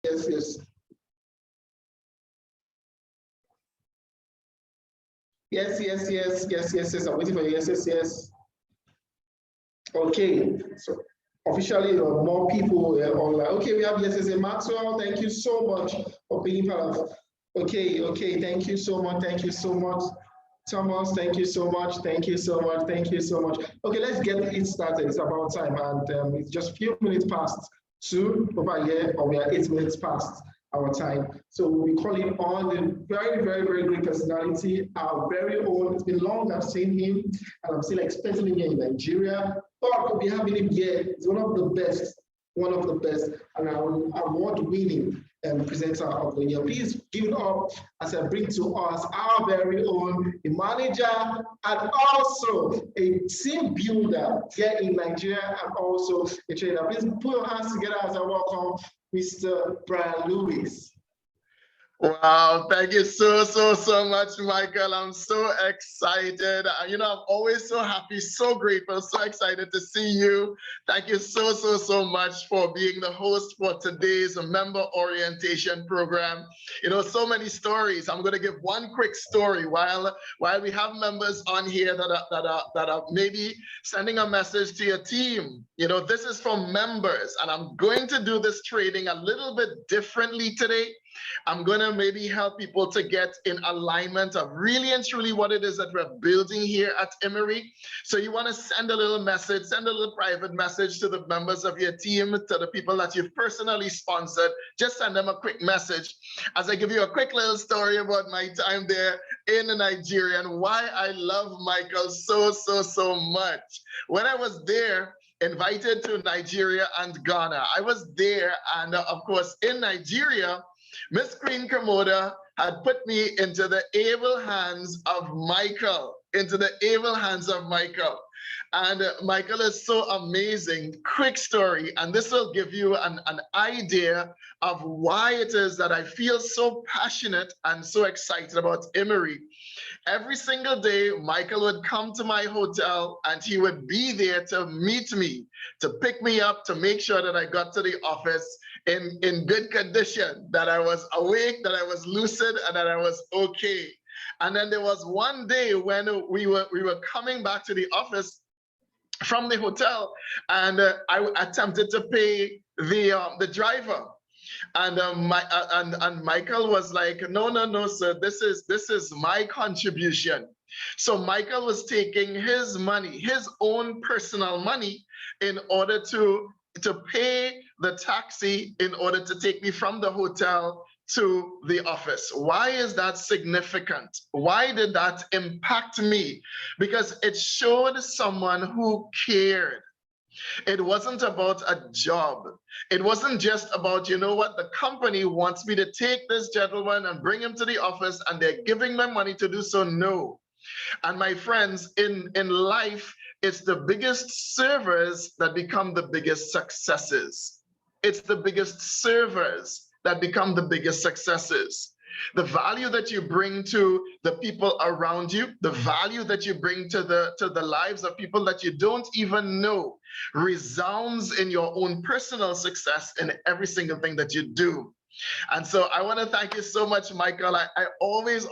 Yes, yes. Yes, yes, yes, yes, yes, yes. I'm waiting for you. Yes, yes, yes. Okay. So officially, more people online. Okay, we have yes, yes, yes. Maxwell. Thank you so much for being part of. Okay, okay. Thank you so much. Thank you so much. Thomas, thank you so much. Thank you so much. Thank you so much. Okay, let's get it started. It's about time, and it's just a few minutes past 2 over here, or we are 8 minutes past our time. So we call him on the very, very, very great personality, our very own. It's been long I've seen him, and I'm still expecting him here in Nigeria. But we having him here. He's one of the best, and an award-winning presenter of the year. Please give it up as I bring to us our very own manager and also a team builder here in Nigeria and also a trainer. Please put your hands together as I welcome Mr. Brian Lewis. Wow, thank you so much, Michael. I'm so excited. You know, I'm always so happy, so grateful, so excited to see you. Thank you so much for being the host for today's member orientation program. You know, so many stories. I'm going to give one quick story while we have members on here that are maybe sending a message to your team. You know, this is from members, and I'm going to do this training a little bit differently today. I'm going to maybe help people to get in alignment of really and truly what it is that we're building here at IMMERI. So you want to send a little message, send a little private message to the members of your team, to the people that you've personally sponsored. Just send them a quick message as I give you a quick little story about my time there in Nigeria and why I love Michael so much. When I was there, invited to Nigeria and Ghana, I was there, and of course in Nigeria, Miss Queen Kamoda had put me into the able hands of Michael, And Michael is so amazing. Quick story, and this will give you an idea of why it is that I feel so passionate and so excited about IMMERI. Every single day, Michael would come to my hotel and he would be there to meet me, to pick me up, to make sure that I got to the office in good condition, that I was awake, that I was lucid, and that I was okay. And then there was one day when we were coming back to the office from the hotel, and I attempted to pay the driver. And Michael was like, no, sir, this is my contribution. So Michael was taking his money, his own personal money, in order to pay the taxi in order to take me from the hotel to the office. Why is that significant? Why did that impact me? Because it showed someone who cared. It wasn't about a job. It wasn't just about, you know what, the company wants me to take this gentleman and bring him to the office and they're giving me money to do so. No. And my friends, in life, it's the biggest servers that become the biggest successes. It's the biggest servers that become the biggest successes. The value that you bring to the people around you, the value that you bring to the lives of people that you don't even know, resounds in your own personal success in every single thing that you do. And so I want to thank you so much, Michael. I always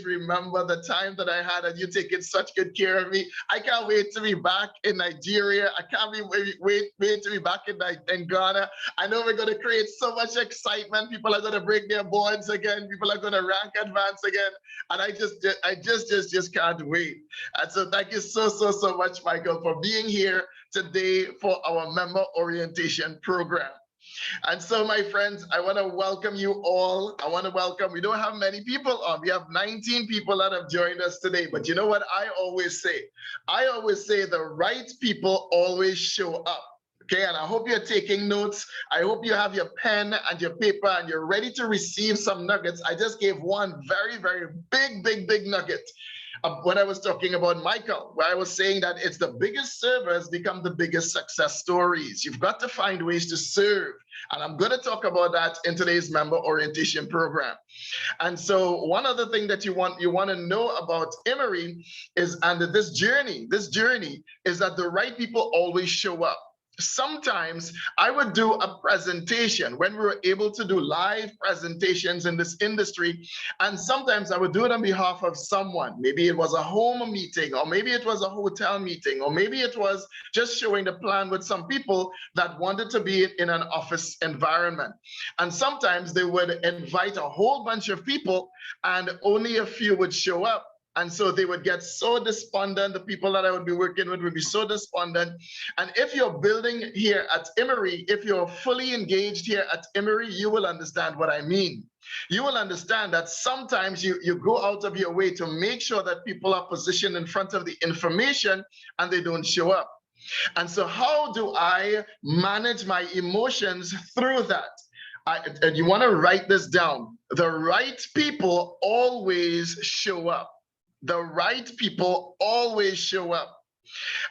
remember the time that I had and you taking such good care of me. I can't wait to be back in Nigeria. I can't wait to be back in Ghana. I know we're going to create so much excitement. People are going to break their boards again. People are going to rank advance again. And I just can't wait. And so thank you so much, Michael, for being here today for our member orientation program. And so, my friends, I want to welcome you all. We don't have many people on. We have 19 people that have joined us today. But you know what I always say? I always say the right people always show up. Okay, and I hope you're taking notes. I hope you have your pen and your paper and you're ready to receive some nuggets. I just gave one very big nugget when I was talking about Michael, where I was saying that it's the biggest servers become the biggest success stories. You've got to find ways to serve. And I'm going to talk about that in today's member orientation program. And so one other thing that you want to know about IMMERI is, and this journey is that the right people always show up. sometimes I would do a presentation when we were able to do live presentations in this industry. And sometimes I would do it on behalf of someone. Maybe it was a home meeting, or maybe it was a hotel meeting, or maybe it was just showing the plan with some people that wanted to be in an office environment. And sometimes they would invite a whole bunch of people and only a few would show up. And so they would get so despondent. The people that I would be working with would be so despondent. And if you're building here at IMMERI, if you're fully engaged here at IMMERI, you will understand what I mean. You will understand that sometimes you go out of your way to make sure that people are positioned in front of the information and they don't show up. And so how do I manage my emotions through that? And you want to write this down. The right people always show up. The right people always show up.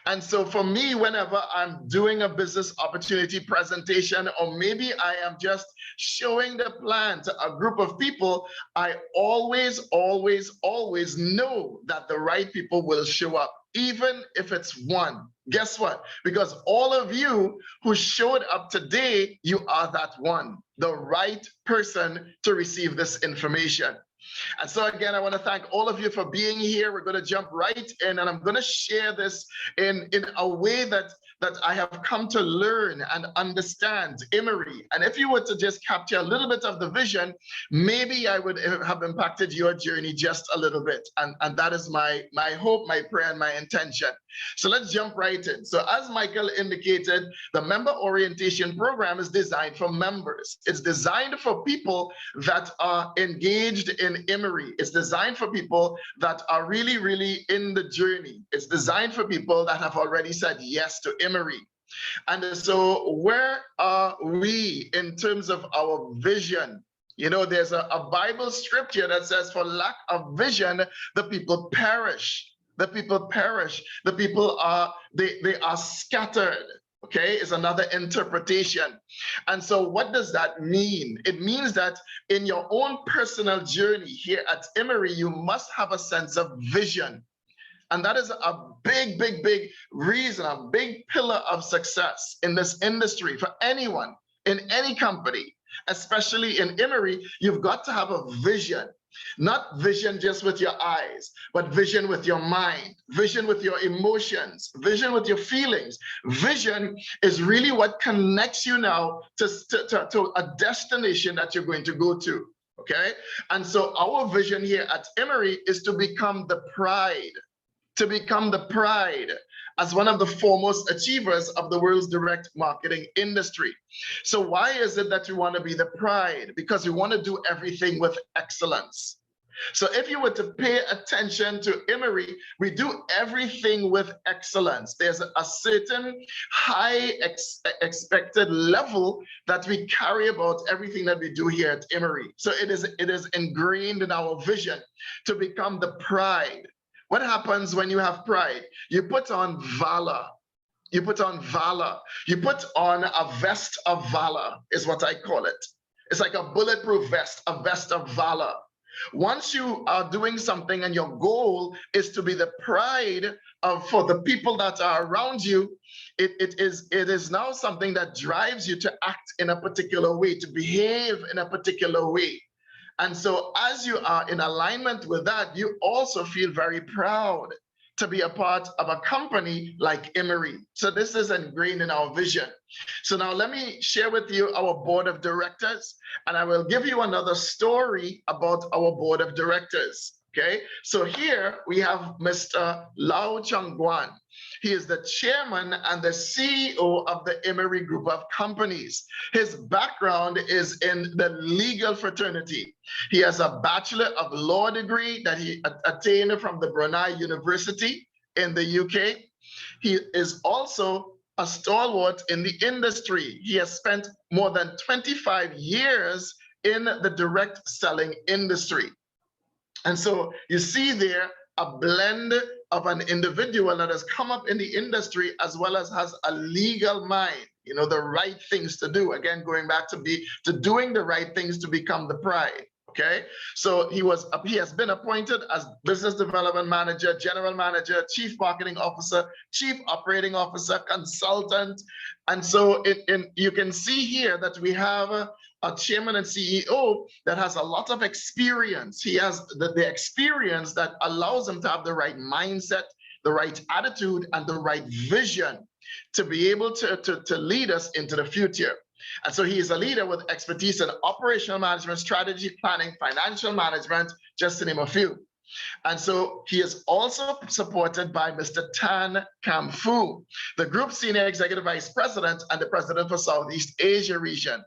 And so for me, whenever I'm doing a business opportunity presentation, or maybe I am just showing the plan to a group of people, I always, always, always know that the right people will show up, even if it's one. Guess what? Because all of you who showed up today, you are that one, the right person to receive this information. And so again, I want to thank all of you for being here. We're going to jump right in, and I'm going to share this in a way that I have come to learn and understand IMMERI. And if you were to just capture a little bit of the vision, maybe I would have impacted your journey just a little bit. And that is my hope, my prayer, and my intention. So let's jump right in. So as Michael indicated, the member orientation program is designed for members. It's designed for people that are engaged in IMMERI. It's designed for people that are really, really in the journey. It's designed for people that have already said yes to IMMERI. And so where are we in terms of our vision? You know, there's a Bible scripture that says, for lack of vision, the people perish. The people perish. The people are, they are scattered. Okay, is another interpretation. And so what does that mean? It means that in your own personal journey here at IMMERI, you must have a sense of vision. And that is a big, big, big reason, a big pillar of success in this industry for anyone, in any company, especially in IMMERI. You've got to have a vision. Not vision just with your eyes, but vision with your mind, vision with your emotions, vision with your feelings. Vision is really what connects you now to a destination that you're going to go to, okay? And so our vision here at IMMERI is to become the pride, as one of the foremost achievers of the world's direct marketing industry. So why is it that you want to be the pride? Because we want to do everything with excellence. So if you were to pay attention to IMMERI, we do everything with excellence. There's a certain high expected level that we carry about everything that we do here at IMMERI. So it is ingrained in our vision to become the pride. What happens when you have pride? You put on valor. You put on valor. You put on a vest of valor, is what I call it. It's like a bulletproof vest, a vest of valor. Once you are doing something and your goal is to be the pride for the people that are around you, it is now something that drives you to act in a particular way, to behave in a particular way. And so as you are in alignment with that, you also feel very proud to be a part of a company like IMMERI. So this is ingrained in our vision. So now let me share with you our board of directors, and I will give you another story about our board of directors. Okay, so here we have Mr. Lau Changguan. He is the chairman and the CEO of the IMMERI group of companies. His background is in the legal fraternity. He has a Bachelor of Law degree that he attained from the Brunei University in the UK. He is also a stalwart in the industry. He has spent more than 25 years in the direct selling industry. And so you see there a blend of an individual that has come up in the industry as well as has a legal mind, you know, the right things to do. Again, going back to doing the right things to become the pride. Okay, so he has been appointed as business development manager, general manager, chief marketing officer, chief operating officer, consultant. And so you can see here that we have a chairman and CEO that has a lot of experience. He has the experience that allows him to have the right mindset, the right attitude, and the right vision to be able to lead us into the future. And so he is a leader with expertise in operational management, strategy planning, financial management, just to name a few. And so he is also supported by Mr. Tan Kam Fu, the Group Senior Executive Vice President and the President for Southeast Asia region.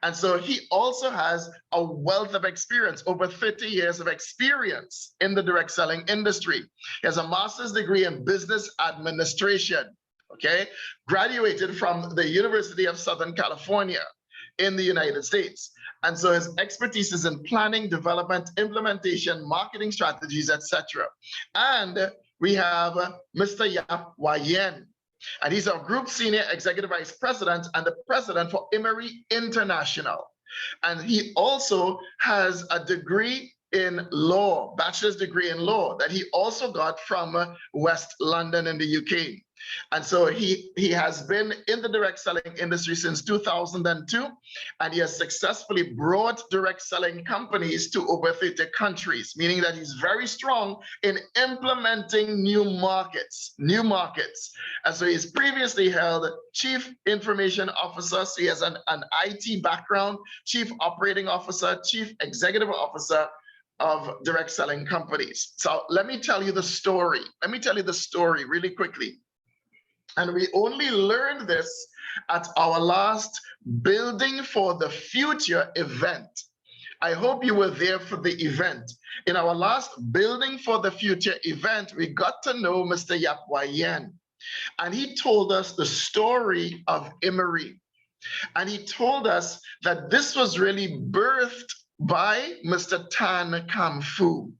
And so he also has a wealth of experience, over 30 years of experience in the direct selling industry. He has a master's degree in business administration, okay? Graduated from the University of Southern California in the United States. And so his expertise is in planning, development, implementation, marketing strategies, etc. And we have Mr. Yap Yen, and he's our Group Senior Executive Vice President and the President for IMMERI International. And he also has a degree in law, bachelor's degree in law, that he also got from West London in the UK. And so he has been in the direct selling industry since 2002, and he has successfully brought direct selling companies to over 30 countries, meaning that he's very strong in implementing new markets. And so he's previously held Chief Information Officer, so he has an IT background, Chief Operating Officer, Chief Executive Officer of direct selling companies. So let me tell you the story. Let me tell you the story really quickly. And we only learned this at our last Building for the Future event. I hope you were there for the event. In our last Building for the Future event, we got to know Mr. Yap Yen. And he told us the story of IMMERI. And he told us that this was really birthed by Mr. Tan Kam Fu.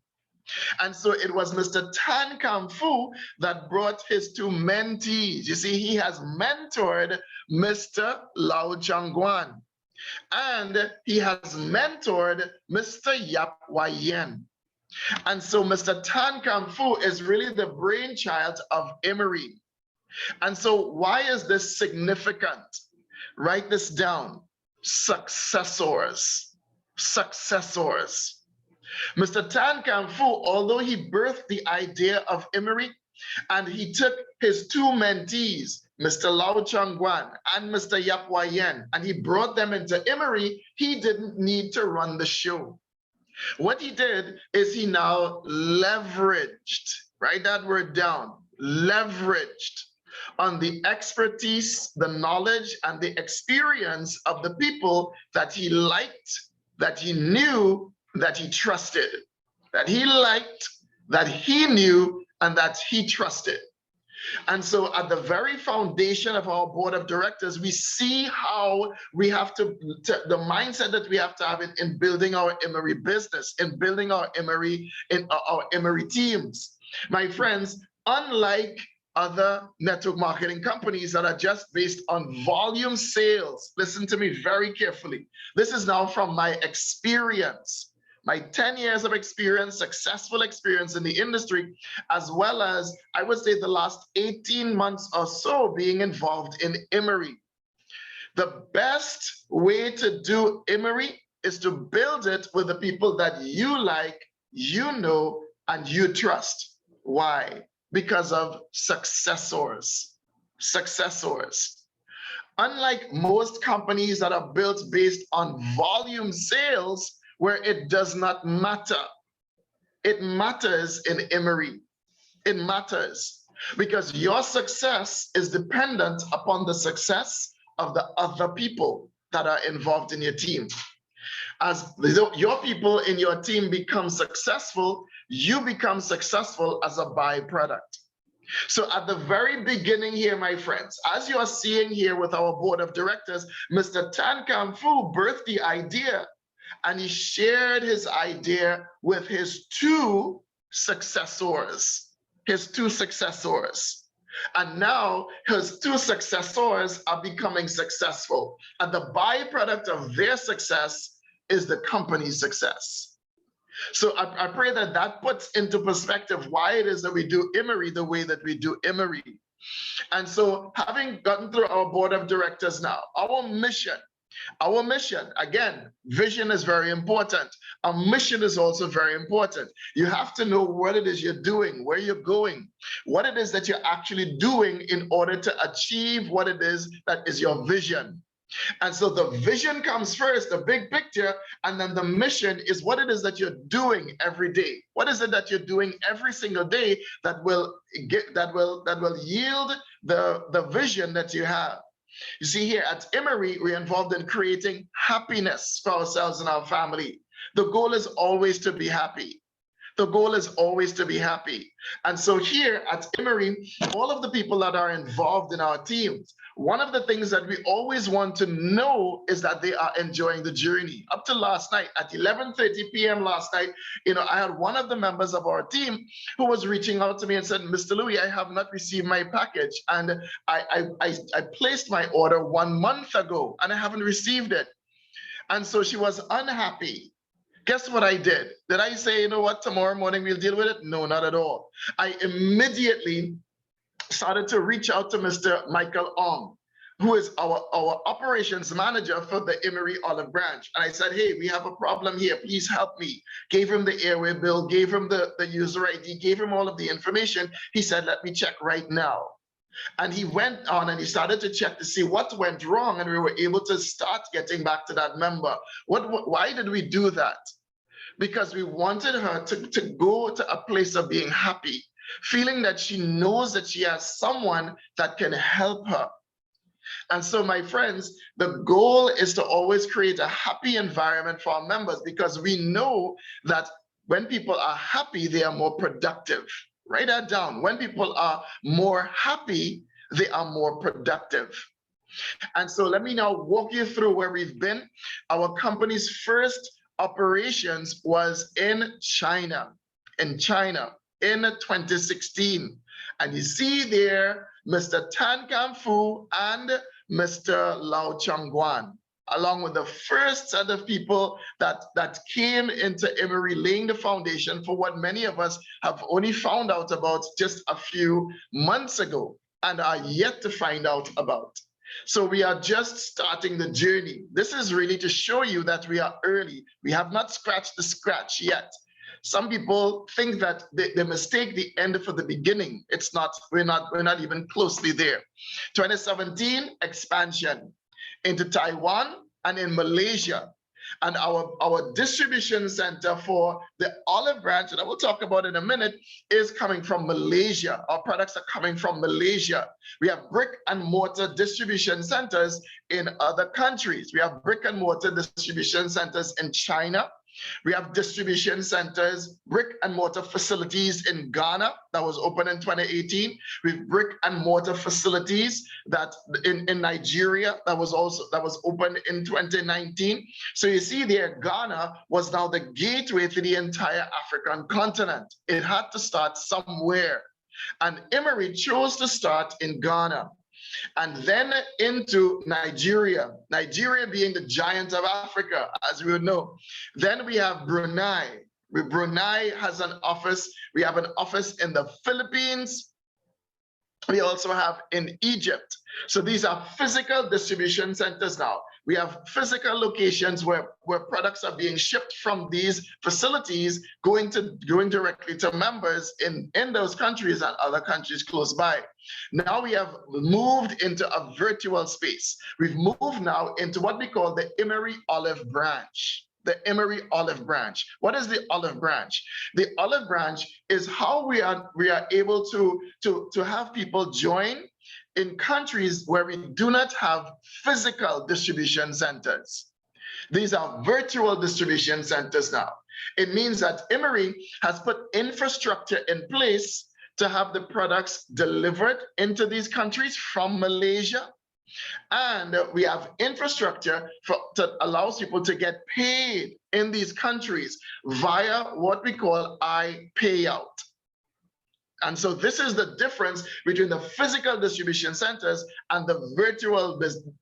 And so it was Mr. Tan Kam Fu that brought his two mentees. You see, he has mentored Mr. Lau Changguan, and he has mentored Mr. Yap Yen. And so Mr. Tan Kam Fu is really the brainchild of IMMERI. And so why is this significant? Write this down. Successors. Successors. Mr. Tan Kam Fu, although he birthed the idea of IMMERI, and he took his two mentees, Mr. Lau Changguan and Mr. Yap Yen, and he brought them into IMMERI, he didn't need to run the show. What he did is he now leveraged, write that word down, leveraged on the expertise, the knowledge, and the experience of the people that he liked, that he knew, that he trusted, that he liked, that he knew, and that he trusted. And so at the very foundation of our board of directors, we see how we have to the mindset that we have to have in building our IMMERI business, in building our IMMERI teams. My friends, unlike other network marketing companies that are just based on volume sales, listen to me very carefully. This is now from my experience. My 10 years of experience, successful experience in the industry, as well as, I would say, the last 18 months or so being involved in IMMERI. The best way to do IMMERI is to build it with the people that you like, you know, and you trust. Why? Because of successors. Successors. Unlike most companies that are built based on volume sales, where it does not matter. It matters in IMMERI. It matters because your success is dependent upon the success of the other people that are involved in your team. As your people in your team become successful, you become successful as a byproduct. So at the very beginning here, my friends, as you are seeing here with our board of directors, Mr. Tan Kam Fu birthed the idea, and he shared his idea with his two successors, And now his two successors are becoming successful. And the byproduct of their success is the company's success. So I pray that that puts into perspective why it is that we do IMMERI the way that we do IMMERI. And so having gotten through our board of directors now, our mission, again, vision is very important. Our mission is also very important. You have to know what it is you're doing, where you're going, what it is that you're actually doing in order to achieve what it is that is your vision. And so the vision comes first, the big picture, and then the mission is what it is that you're doing every day. What is it that you're doing every single day that will yield the vision that you have? You see, here at IMMERI, we're involved in creating happiness for ourselves and our family. The goal is always to be happy. The goal is always to be happy. And so here at IMMERI, all of the people that are involved in our teams, one of the things that we always want to know is that they are enjoying the journey. Up to last night, at 11:30 p.m. last night, I had one of the members of our team who was reaching out to me and said, Mr. Louis, I have not received my package. And I placed my order 1 month ago and I haven't received it. And so she was unhappy. Guess what I did? Did I say, you know what, tomorrow morning we'll deal with it? No, not at all. I immediately started to reach out to Mr. Michael Ong, who is our operations manager for the IMMERI Olive Branch. And I said, hey, we have a problem here, please help me. Gave him the airway bill, gave him the user ID, gave him all of the information. He said, let me check right now. And he went on and he started to check to see what went wrong, and we were able to start getting back to that member. Why did we do that? Because we wanted her to go to a place of being happy, feeling that she knows that she has someone that can help her. And so, my friends, the goal is to always create a happy environment for our members, because we know that when people are happy, they are more productive. Write that down. When people are more happy, they are more productive. And so let me now walk you through where we've been. Our company's first operations was in China in 2016. And you see there, Mr. Tan Kam Fu and Mr. Lau Changguan, along with the first set of people that came into IMMERI, laying the foundation for what many of us have only found out about just a few months ago and are yet to find out about. So we are just starting the journey. This is really to show you that we are early. We have not scratched the scratch yet. Some people think that they mistake the end for the beginning. It's not, we're not even closely there. 2017, expansion into Taiwan and in Malaysia. And our distribution center for the olive branch, and I will talk about in a minute, is coming from Malaysia. Our products are coming from Malaysia. We have brick and mortar distribution centers in other countries. We have brick and mortar distribution centers in China. We have distribution centers, brick and mortar facilities in Ghana that was open in 2018. We have brick and mortar facilities that in Nigeria that was open in 2019. So you see there, Ghana was now the gateway to the entire African continent. It had to start somewhere. And IMMERI chose to start in Ghana. And then into Nigeria, Nigeria being the giant of Africa, as we would know. Then we have Brunei. Brunei has an office. We have an office in the Philippines. We also have in Egypt. So these are physical distribution centers now. We have physical locations where products are being shipped from these facilities, going directly to members in those countries and other countries close by. Now we have moved into a virtual space. We've moved now into what we call the IMMERI Olive Branch. The IMMERI Olive Branch. What is the olive branch? The olive branch is how we are able to have people join in countries where we do not have physical distribution centers. These are virtual distribution centers now. It means that IMMERI has put infrastructure in place to have the products delivered into these countries from Malaysia. And we have infrastructure that allows people to get paid in these countries via what we call iPayout. And so this is the difference between the physical distribution centers and the virtual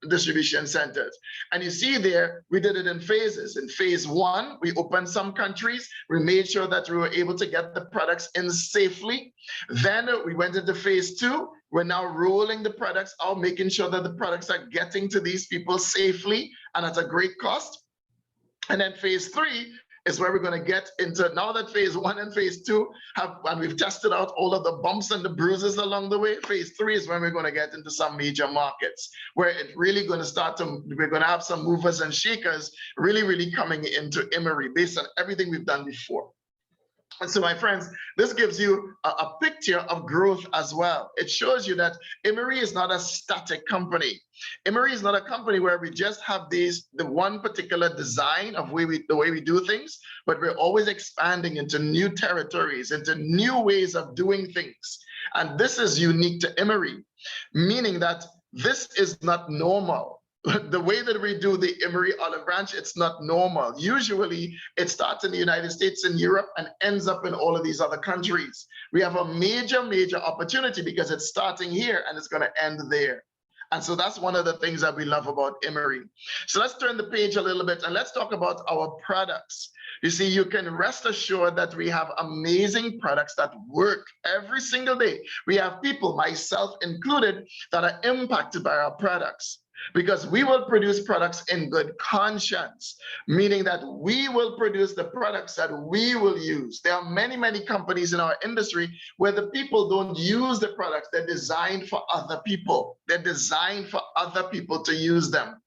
distribution centers. And you see there, we did it in phases. In phase 1, we opened some countries. We made sure that we were able to get the products in safely. Then we went into phase 2. We're now rolling the products out, making sure that the products are getting to these people safely and at a great cost. And then phase 3 is where we're going to get into, now that phase 1 and phase 2 have, and we've tested out all of the bumps and the bruises along the way. Phase 3 is when we're going to get into some major markets where it's really going to start to, we're going to have some movers and shakers really coming into IMMERI based on everything we've done before. And so, my friends, this gives you a picture of growth as well. It shows you that IMMERI is not a static company. IMMERI is not a company where we just have the one particular design of the way we do things, but we're always expanding into new territories, into new ways of doing things. And this is unique to IMMERI, meaning that this is not normal. The way that we do the IMMERI olive branch, it's not normal. Usually it starts in the United States and Europe and ends up in all of these other countries. We have a major opportunity because it's starting here and it's going to end there. And so that's one of the things that we love about IMMERI. So let's turn the page a little bit and let's talk about our products. You see, you can rest assured that we have amazing products that work every single day. We have people, myself included, that are impacted by our products. Because we will produce products in good conscience, meaning that we will produce the products that we will use. There are many companies in our industry where the people don't use the products. They're designed for other people. They're designed for other people to use them.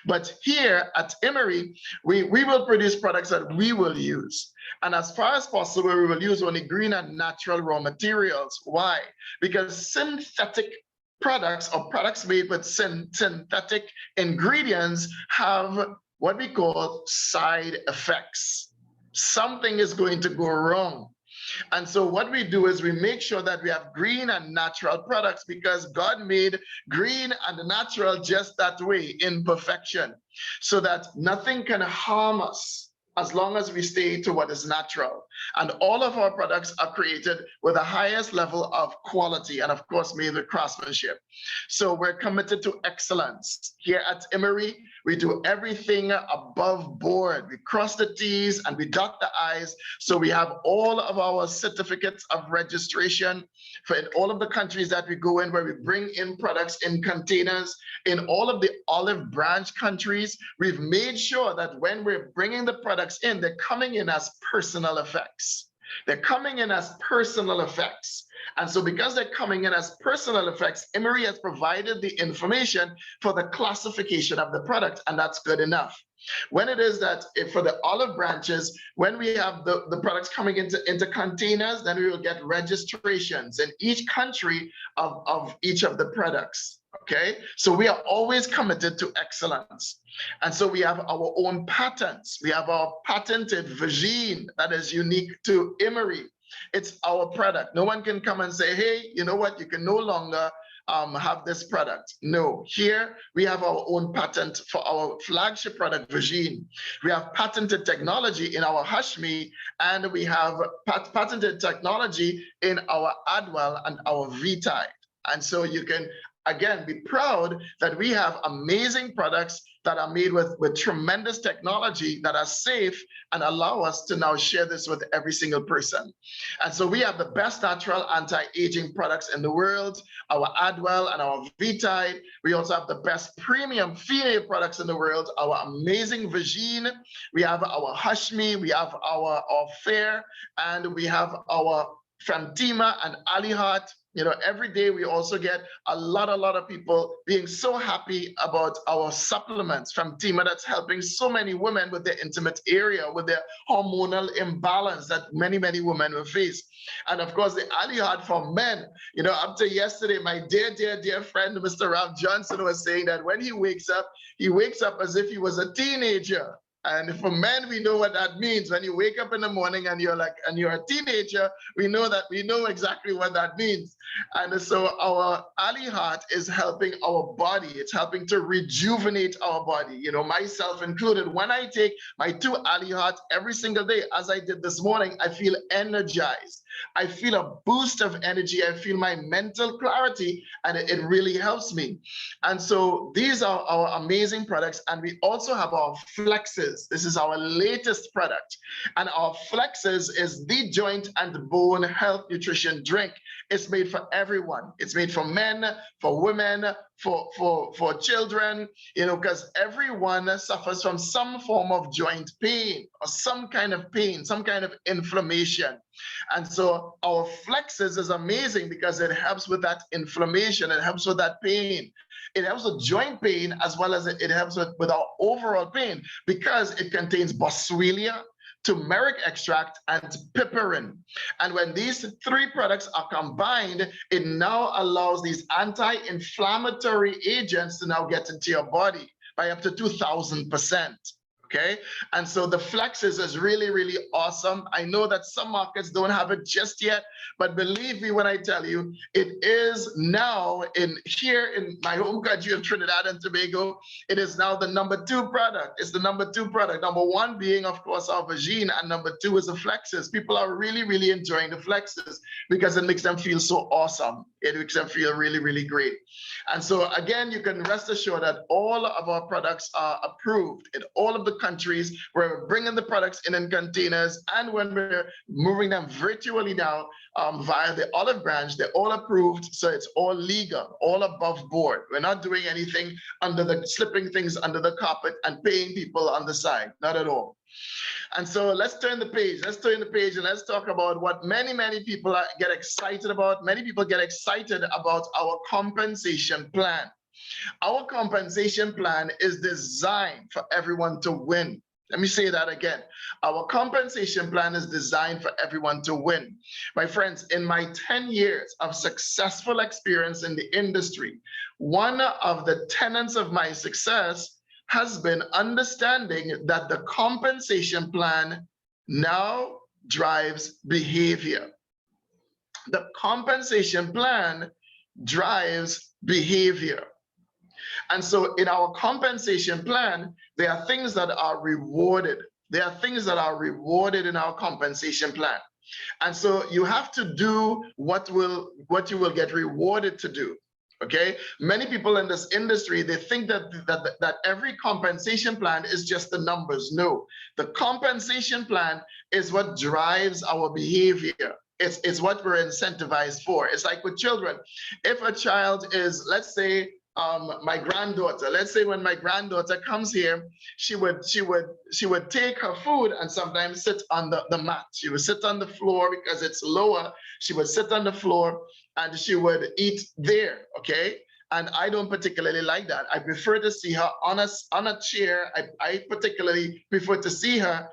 But here at IMMERI, we will produce products that we will use. And as far as possible, we will use only green and natural raw materials. Why? Because synthetic products or products made with synthetic ingredients have what we call side effects. Something is going to go wrong. And so what we do is we make sure that we have green and natural products because God made green and natural just that way, in perfection, so that nothing can harm us as long as we stay to what is natural. And all of our products are created with the highest level of quality and of course made with craftsmanship. So we're committed to excellence. Here at IMMERI, we do everything above board. We cross the T's and we dot the I's. So we have all of our certificates of registration for in all of the countries that we go in, where we bring in products in containers. In all of the olive branch countries, we've made sure that when we're bringing the products in, they're coming in as personal effects. They're coming in as personal effects. And so because they're coming in as personal effects, IMMERI has provided the information for the classification of the product, and that's good enough. When it is that for the olive branches, when we have the products coming into containers, then we will get registrations in each country of each of the products. Okay, so we are always committed to excellence. And so we have our own patents. We have our patented vagine that is unique to IMMERI. It's our product. No one can come and say, hey, you know what, you can no longer have this product. No, here we have our own patent for our flagship product, vagine. We have patented technology in our Hashmi, and we have patented technology in our Adwell and our Vtide. And so you can, again, be proud that we have amazing products that are made with tremendous technology that are safe and allow us to now share this with every single person. And so we have the best natural anti-aging products in the world, our Adwell and our Vtide. We also have the best premium female products in the world, our amazing vagine. We have our Hashmi, we have our Fair, and we have our Femtima and Alihat. You know, every day we also get a lot of people being so happy about our supplements from Femtima that's helping so many women with their intimate area, with their hormonal imbalance that many women will face. And of course, the Alihat for men. You know, up to yesterday, my dear friend, Mr. Ralph Johnson, was saying that when he wakes up as if he was a teenager. And for men, we know what that means. When you wake up in the morning and you're a teenager, we know exactly what that means. And so our Ali Heart is helping our body. It's helping to rejuvenate our body, myself included. When I take my 2 Ali Heart every single day, as I did this morning, I feel energized. I feel a boost of energy. I feel my mental clarity, and it really helps me. And so these are our amazing products. And we also have our Flexes. This is our latest product. And our Flexes is the joint and bone health nutrition drink. It's made for everyone. It's made for men, for women, for children, because everyone suffers from some form of joint pain or some kind of pain, some kind of inflammation. And so our Flexes is amazing because it helps with that inflammation. It helps with that pain. It helps with joint pain as well as it helps with our overall pain because it contains boswellia, turmeric extract, and piperine. And when these 3 products are combined, it now allows these anti-inflammatory agents to now get into your body by up to 2,000%. Okay, and so the Flexes is really, really awesome. I know that some markets don't have it just yet, but believe me when I tell you, it is now here in my home country of Trinidad and Tobago. It is now the number 2 product. It's the number 2 product. Number 1 being, of course, our Vagine, and number 2 is the Flexes. People are really, really enjoying the Flexes because it makes them feel so awesome. It makes them feel really, really great. And so again, you can rest assured that all of our products are approved in all of the countries. We're bringing the products in containers, and when we're moving them virtually now via the olive branch, they're all approved. So it's all legal, all above board. We're not doing anything slipping things under the carpet and paying people on the side, not at all. And so let's turn the page. Let's turn the page and let's talk about what many, many people get excited about. Many people get excited about our compensation plan. Our compensation plan is designed for everyone to win. Let me say that again. Our compensation plan is designed for everyone to win. My friends, in my 10 years of successful experience in the industry, one of the tenets of my success has been understanding that the compensation plan now drives behavior. The compensation plan drives behavior. And so in our compensation plan, there are things that are rewarded. There are things that are rewarded in our compensation plan. And so you have to do what you will get rewarded to do. Okay, many people in this industry, they think that every compensation plan is just the numbers. No, the compensation plan is what drives our behavior. It's what we're incentivized for. It's like with children. If a child is, let's say, my granddaughter, let's say when my granddaughter comes here, she would take her food and sometimes sit on the mat. She would sit on the floor because it's lower. She would sit on the floor and she would eat there, okay? And I don't particularly like that. I prefer to see her on a chair. I particularly prefer to see her,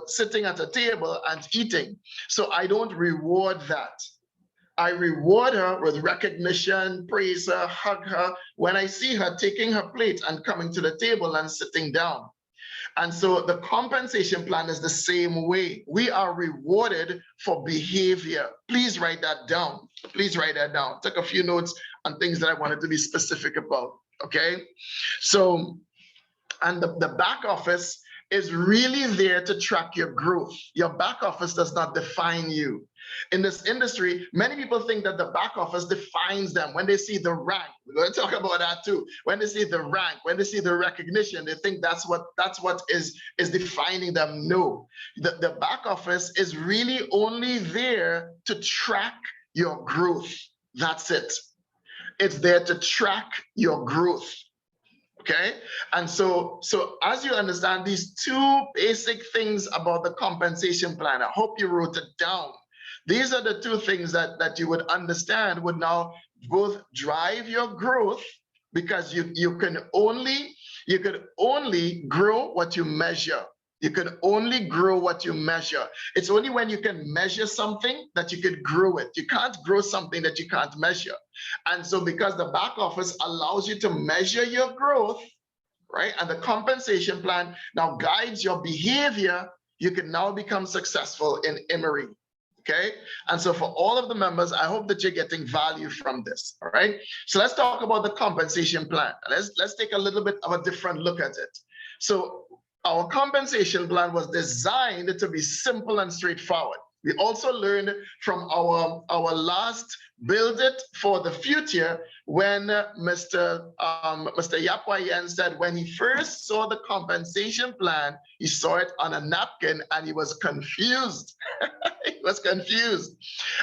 sitting at a table and eating. So I don't reward that. I reward her with recognition, praise her, hug her when I see her taking her plate and coming to the table and sitting down. And so the compensation plan is the same way. We are rewarded for behavior. Please write that down. Please write that down. Take a few notes on things that I wanted to be specific about, okay? So, and the back office is really there to track your growth. Your back office does not define you. In this industry, many people think that the back office defines them. When they see the rank, we're going to talk about that too. When they see the rank, when they see the recognition, they think that's what is defining them. No, the back office is really only there to track your growth. That's it. It's there to track your growth. Okay, and so as you understand these 2 basic things about the compensation plan, I hope you wrote it down. These are the 2 things that you would understand would now both drive your growth, because you can only grow what you measure. You can only grow what you measure. It's only when you can measure something that you can grow it. You can't grow something that you can't measure. And so because the back office allows you to measure your growth, right? And the compensation plan now guides your behavior. You can now become successful in IMMERI. Okay, and so for all of the members, I hope that you're getting value from this. All right, so let's talk about the compensation plan. Let's take a little bit of a different look at it. So our compensation plan was designed to be simple and straightforward. We also learned from our last Build It for the Future when Mr. Yapwayan said when he first saw the compensation plan, he saw it on a napkin and he was confused. He was confused.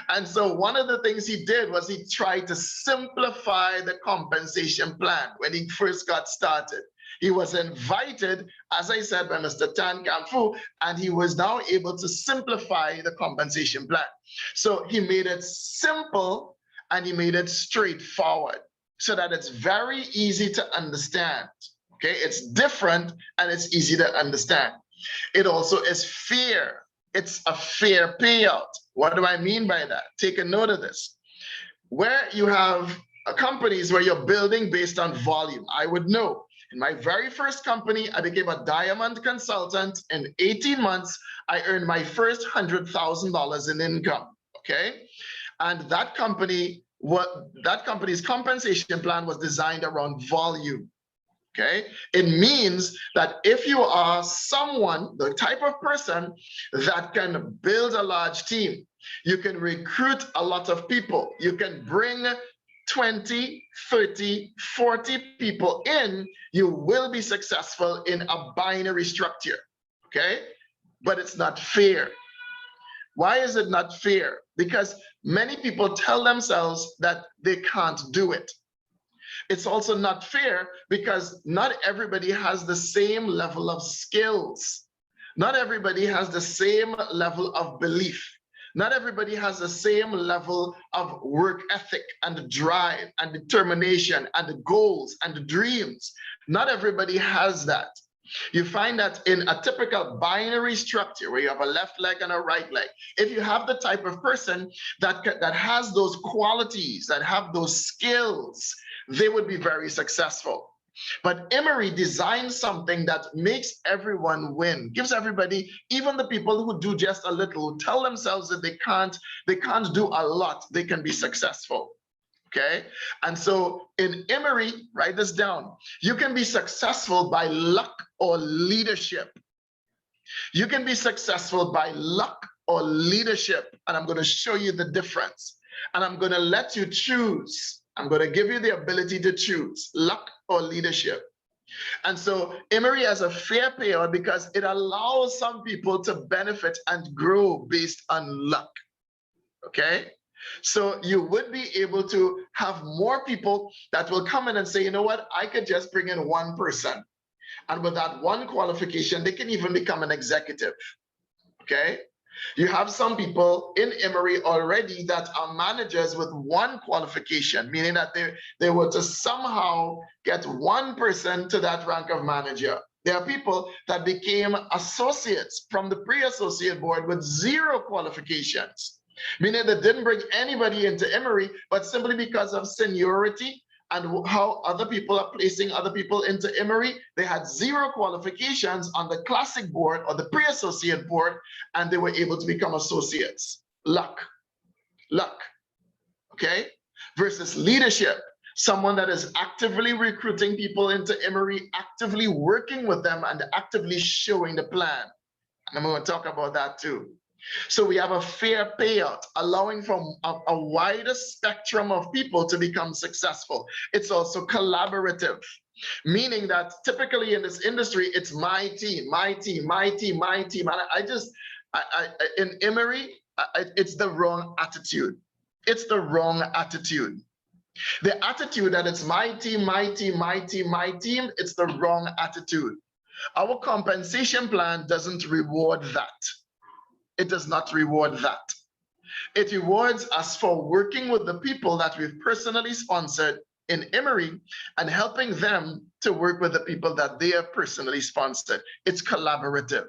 And so one of the things he did was he tried to simplify the compensation plan when he first got started. He was invited, as I said, by Mr. Tan Kamfu, and he was now able to simplify the compensation plan. So he made it simple and he made it straightforward so that it's very easy to understand. Okay, it's different and it's easy to understand. It also is fair. It's a fair payout. What do I mean by that? Take a note of this. Where you have companies where you're building based on volume, I would know. In my very first company, I became a diamond consultant. In 18 months, I earned my first $100,000 in income, okay? And that company's compensation plan was designed around volume, okay? It means that if you are someone, the type of person that can build a large team, you can recruit a lot of people, you can bring 20, 30, 40 people in, you will be successful in a binary structure, okay? But it's not fair. Why is it not fair? Because many people tell themselves that they can't do it. It's also not fair because not everybody has the same level of skills. Not everybody has the same level of belief. Not everybody has the same level of work ethic and drive and determination and the goals and the dreams. Not everybody has that. You find that in a typical binary structure where you have a left leg and a right leg, if you have the type of person that has those qualities, that have those skills, they would be very successful. But IMMERI designed something that makes everyone win, gives everybody, even the people who do just a little, who tell themselves that they can't do a lot, they can be successful. Okay, and so in IMMERI, write this down, you can be successful by luck or leadership. You can be successful by luck or leadership, and I'm going to show you the difference. And I'm going to let you choose. I'm going to give you the ability to choose luck or leadership. And so IMMERI has a fair payout because it allows some people to benefit and grow based on luck. Okay, so you would be able to have more people that will come in and say, you know what, I could just bring in one person. And with that one qualification, they can even become an executive. Okay, you have some people in IMMERI already that are managers with one qualification, meaning that they were to somehow get one person to that rank of manager. There are people that became associates from the pre-associate board with 0 qualifications, meaning they didn't bring anybody into IMMERI, but simply because of seniority and how other people are placing other people into IMMERI, they had 0 qualifications on the classic board or the pre-associate board, and they were able to become associates. Luck, okay? Versus leadership, someone that is actively recruiting people into IMMERI, actively working with them and actively showing the plan. And I'm going to talk about that too. So we have a fair payout, allowing for a wider spectrum of people to become successful. It's also collaborative, meaning that typically in this industry, it's my team, my team, my team, my team. And in IMMERI, it's the wrong attitude. It's the wrong attitude. The attitude that it's my team, my team, my team, my team, it's the wrong attitude. Our compensation plan doesn't reward that. It does not reward that. It rewards us for working with the people that we've personally sponsored in IMMERI and helping them to work with the people that they have personally sponsored. It's collaborative.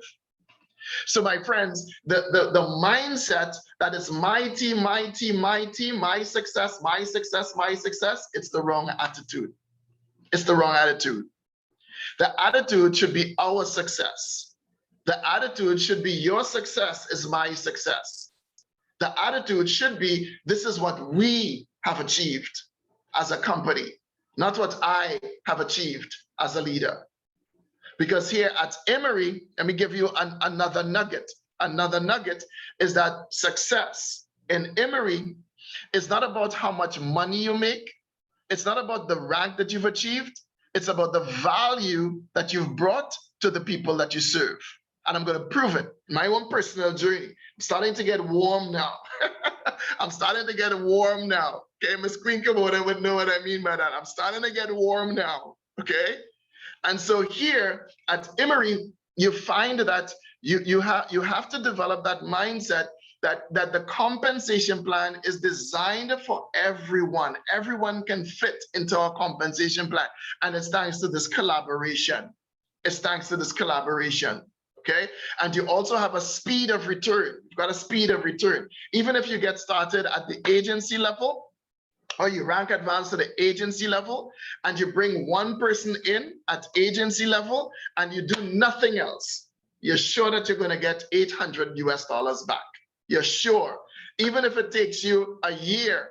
So my friends, the mindset that is my team, my team, my team, my success, my success, my success, it's the wrong attitude. It's the wrong attitude. The attitude should be our success. The attitude should be your success is my success. The attitude should be this is what we have achieved as a company, not what I have achieved as a leader. Because here at IMMERI, let me give you another nugget. Another nugget is that success in IMMERI is not about how much money you make. It's not about the rank that you've achieved. It's about the value that you've brought to the people that you serve. And I'm going to prove it. My own personal journey. I'm starting to get warm now. I'm starting to get warm now. Okay, Miss Queen Kamoda would know what I mean by that. I'm starting to get warm now. Okay. And so here at IMMERI, you find that you have to develop that mindset that the compensation plan is designed for everyone. Everyone can fit into our compensation plan. And it's thanks to this collaboration. It's thanks to this collaboration. Okay. And you also have a speed of return. You've got a speed of return. Even if you get started at the agency level, or you rank advanced to the agency level, and you bring one person in at agency level, and you do nothing else, you're sure that you're going to get $800 back. You're sure. Even if it takes you a year,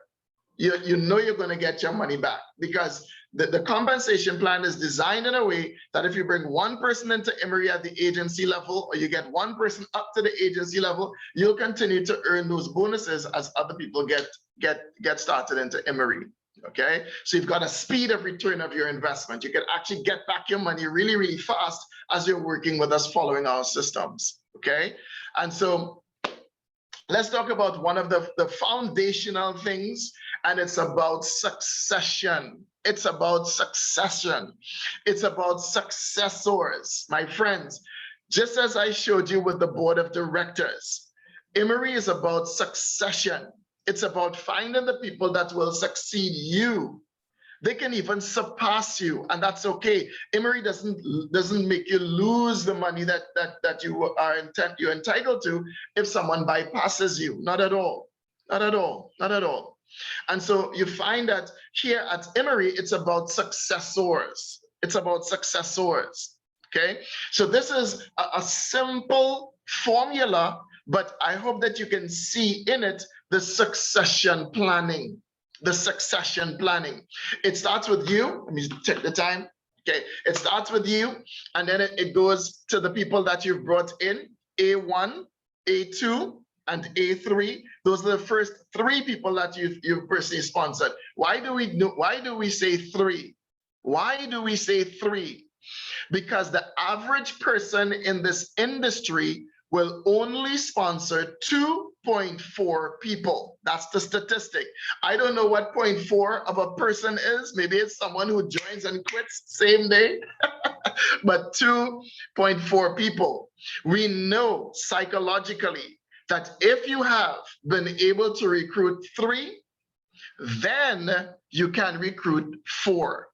you know you're going to get your money back, because the compensation plan is designed in a way that if you bring one person into IMMERI at the agency level, or you get one person up to the agency level, you'll continue to earn those bonuses as other people get started into IMMERI. Okay, so you've got a speed of return of your investment. You can actually get back your money really, really fast as you're working with us following our systems. Okay, and so let's talk about one of the foundational things, and it's about succession. It's about succession. It's about successors, my friends. Just as I showed you with the board of directors, IMMERI is about succession. It's about finding the people that will succeed you. They can even surpass you, and that's okay. IMMERI doesn't make you lose the money that you're entitled to if someone bypasses you. Not at all. Not at all. Not at all. And so you find that here at IMMERI, it's about successors. It's about successors. Okay. So this is a simple formula, but I hope that you can see in it the succession planning. The succession planning. It starts with you. Let me check the time. Okay. It starts with you, and then it goes to the people that you've brought in, A1, A2, and A3. Those are the first three people that you've personally sponsored. Why do we say three? Why do we say three? Because the average person in this industry will only sponsor 2.4 people. That's the statistic. I don't know what 0.4 of a person is. Maybe it's someone who joins and quits same day, but 2.4 people. We know psychologically that if you have been able to recruit 3, then you can recruit 4.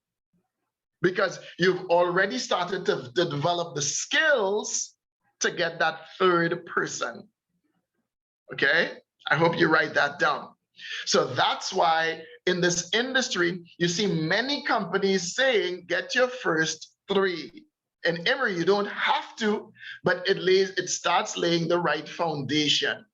Because you've already started to develop the skills to get that 3rd person. Okay, I hope you write that down. So that's why in this industry, you see many companies saying, get your first 3. In IMMERI, you don't have to, but it starts laying the right foundation.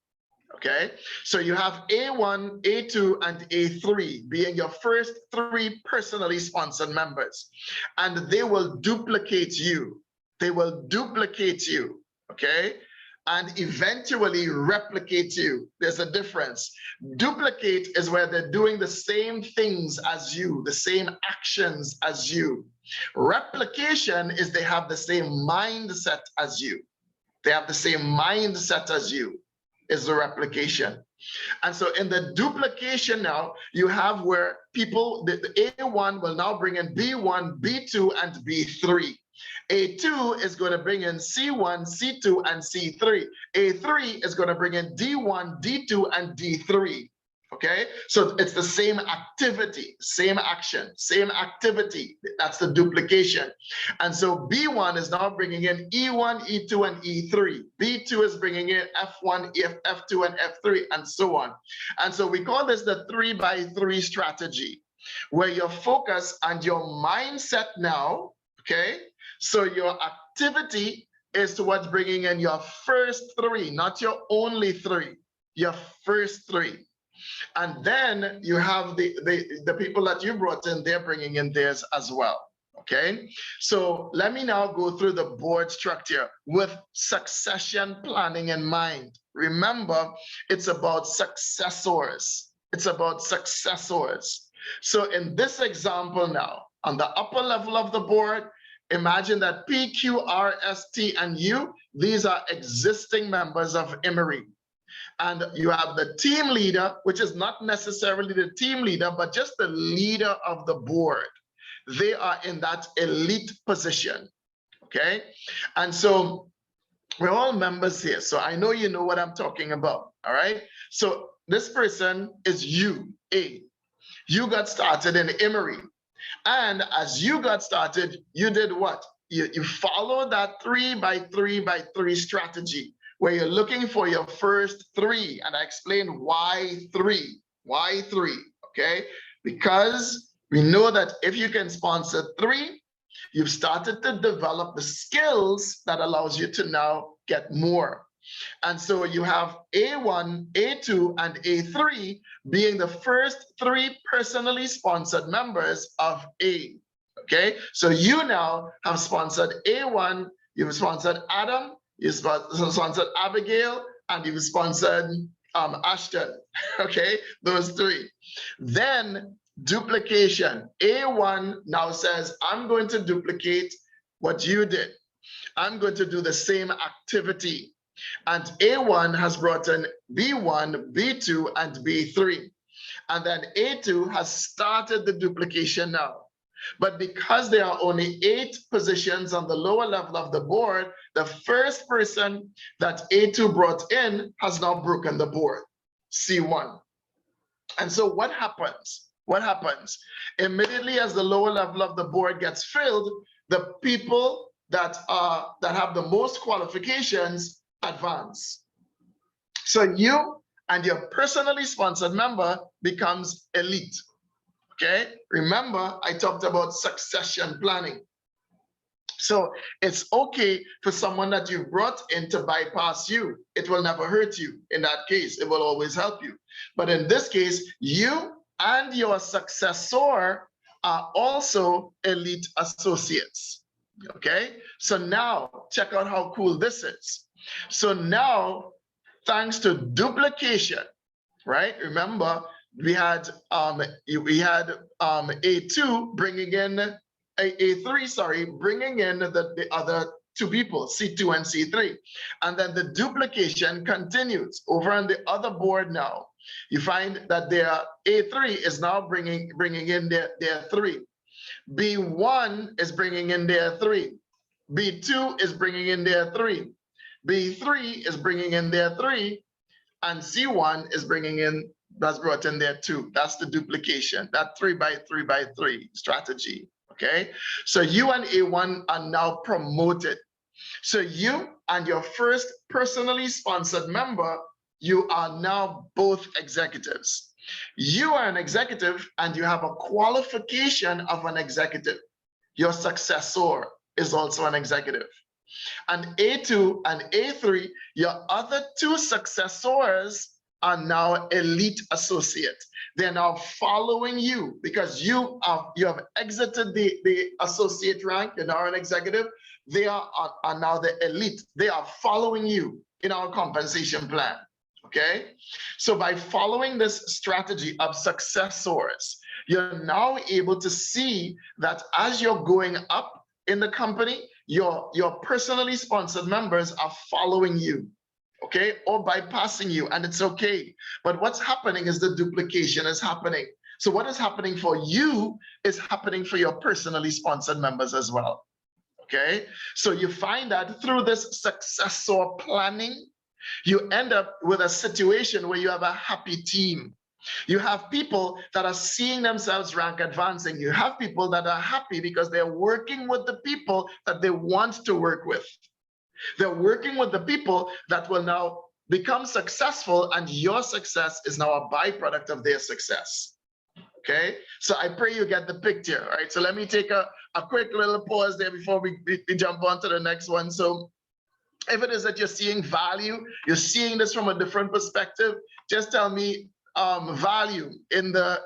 Okay, so you have A1, A2, and A3 being your first 3 personally sponsored members, and they will duplicate you. They will duplicate you, okay, and eventually replicate you. There's a difference. Duplicate is where they're doing the same things as you, the same actions as you. Replication is they have the same mindset as you. They have the same mindset as you. Is the replication. And so in the duplication now, you have where people, the A1 will now bring in B1, B2, and B3. A2 is going to bring in C1, C2, and C3. A3 is going to bring in D1, D2, and D3. Okay, so it's the same activity, same action, same activity. That's the duplication. And so B1 is now bringing in E1, E2, and E3. B2 is bringing in F1, F2, and F3, and so on. And so we call this the 3x3 strategy, where your focus and your mindset now, okay, So your activity is towards bringing in your first 3, not your only 3, your first 3. And then you have the people that you brought in, they're bringing in theirs as well. Okay, so let me now go through the board structure with succession planning in mind. Remember, it's about successors. It's about successors. So in this example now, on the upper level of the board, imagine that P, Q, R, S, T, and U, these are existing members of IMMERI. And you have the team leader, which is not necessarily the team leader, but just the leader of the board. They are in that elite position, okay? And so we're all members here, so I know you know what I'm talking about, all right? So this person is you, A. You got started in IMMERI. And as you got started, you did what? You followed that 3 by 3 by 3 strategy, where you're looking for your first 3. And I explained why 3. Why 3? Okay? Because we know that if you can sponsor 3, you've started to develop the skills that allows you to now get more. And so you have A1, A2, and A3 being the first 3 personally sponsored members of A. Okay, so you now have sponsored A1, you've sponsored Adam, you've sponsored Abigail, and you've sponsored Ashton. Okay, those 3. Then duplication. A1 now says, I'm going to duplicate what you did. I'm going to do the same activity. And A1 has brought in B1, B2, and B3. And then A2 has started the duplication now. But because there are only 8 positions on the lower level of the board, the first person that A2 brought in has now broken the board, C1. And so what happens? What happens? Immediately as the lower level of the board gets filled, the people that have the most qualifications advance. So you and your personally sponsored member becomes elite. Okay, remember I talked about succession planning. So it's okay for someone that you've brought in to bypass you. It will never hurt you. In that case, it will always help you. But in this case, you and your successor are also elite associates. Okay, so now check out how cool this is. So now, thanks to duplication, right? Remember, we had A2 bringing in A3, sorry, bringing in the other 2 people, C2 and C3, and then the duplication continues over on the other board. Now you find that their A3 is now bringing in their 3. B1 is bringing in their 3. B2 is bringing in their 3. B3 is bringing in their 3, and C1 is bringing in, that's brought in there 2. That's the duplication, that 3 by 3 by 3 strategy. Okay, so you and A1 are now promoted. So you and your first personally sponsored member, you are now both executives. You are an executive and you have a qualification of an executive. Your successor is also an executive. And A2 and A3, your other 2 successors are now elite associates. They're now following you because you have exited the associate rank. You're now an executive. They are now the elite. They are following you in our compensation plan. Okay, so by following this strategy of successors, you're now able to see that as you're going up in the company, your personally sponsored members are following you, okay, or bypassing you, and it's okay. But what's happening is the duplication is happening. So what is happening for you is happening for your personally sponsored members as well, okay? So you find that through this successor planning, you end up with a situation where you have a happy team. You have people that are seeing themselves rank advancing. You have people that are happy because they're working with the people that they want to work with. They're working with the people that will now become successful, and your success is now a byproduct of their success. Okay, so I pray you get the picture. All right, so let me take a quick little pause there before we jump on to the next one. So if it is that you're seeing value, you're seeing this from a different perspective, just tell me value in the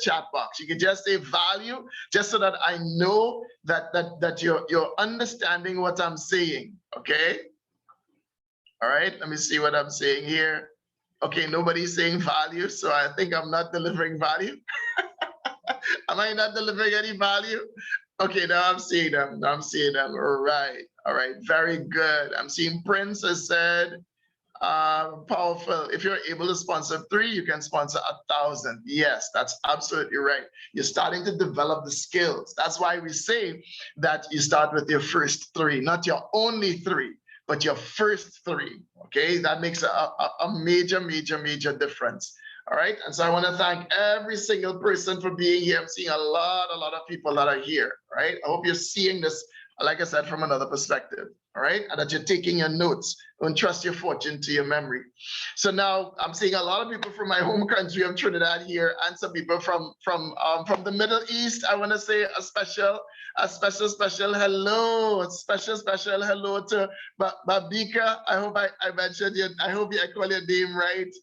chat box. You can just say value, just so that I know that you're understanding what I'm saying. Okay. All right. Let me see what I'm saying here. Okay, nobody's saying value, so I think I'm not delivering value. Am I not delivering any value? Okay, now I'm seeing them. Now I'm seeing them. All right. All right. Very good. I'm seeing Prince has said, powerful. If you're able to sponsor 3, you can sponsor 1,000. Yes, that's absolutely right. You're starting to develop the skills. That's why we say that you start with your first 3, not your only 3, but your first 3. Okay, that makes a major, major, major difference. All right, and so I want to thank every single person for being here. I'm seeing a lot of people that are here. Right, I hope you're seeing this, like I said, from another perspective. All right, and that you're taking your notes. Don't trust your fortune to your memory. So now I'm seeing a lot of people from my home country of Trinidad here, and some people from the Middle East. I want to say a special hello, a special hello to Babika. I hope I mentioned you. I hope I call your name right.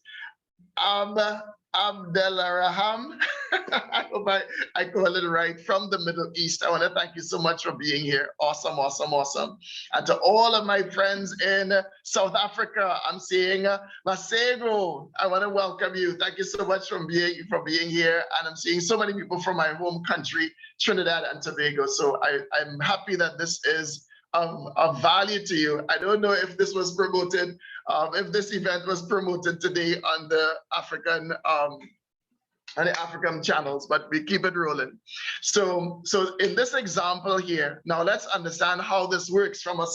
Abdelraham. I hope I call it right, from the Middle East. I want to thank you so much for being here. Awesome, awesome, awesome. And to all of my friends in South Africa, I'm seeing Masego. I want to welcome you. Thank you so much for being here. And I'm seeing so many people from my home country, Trinidad and Tobago. So I'm happy that this is of value to you. I don't know if this was promoted, if this event was promoted today on the African channels, but we keep it rolling. So in this example here, now let's understand how this works from a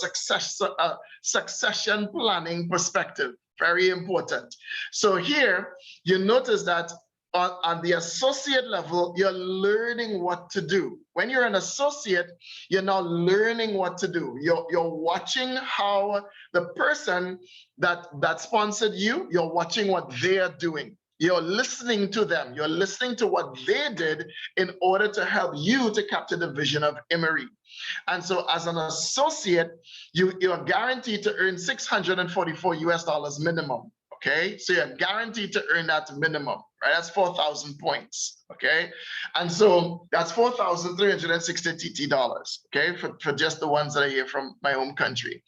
succession planning perspective. Very important. So here you notice that on the associate level, you're learning what to do. When you're an associate, you're now learning what to do. You're watching how the person that sponsored you, you're watching what they're doing. You're listening to them. You're listening to what they did in order to help you to capture the vision of IMMERI. And so as an associate, you're guaranteed to earn $644 US minimum. Okay, so you're guaranteed to earn that minimum, right? That's 4,000 points, okay? And so that's 4,360 TT dollars, okay, for just the ones that are here from my home country.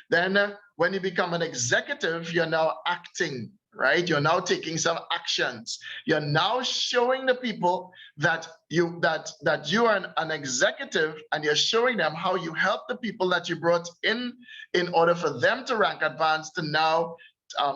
Then when you become an executive, you're now acting, right? You're now taking some actions. You're now showing the people that you are an executive, and you're showing them how you help the people that you brought in order for them to rank advanced to now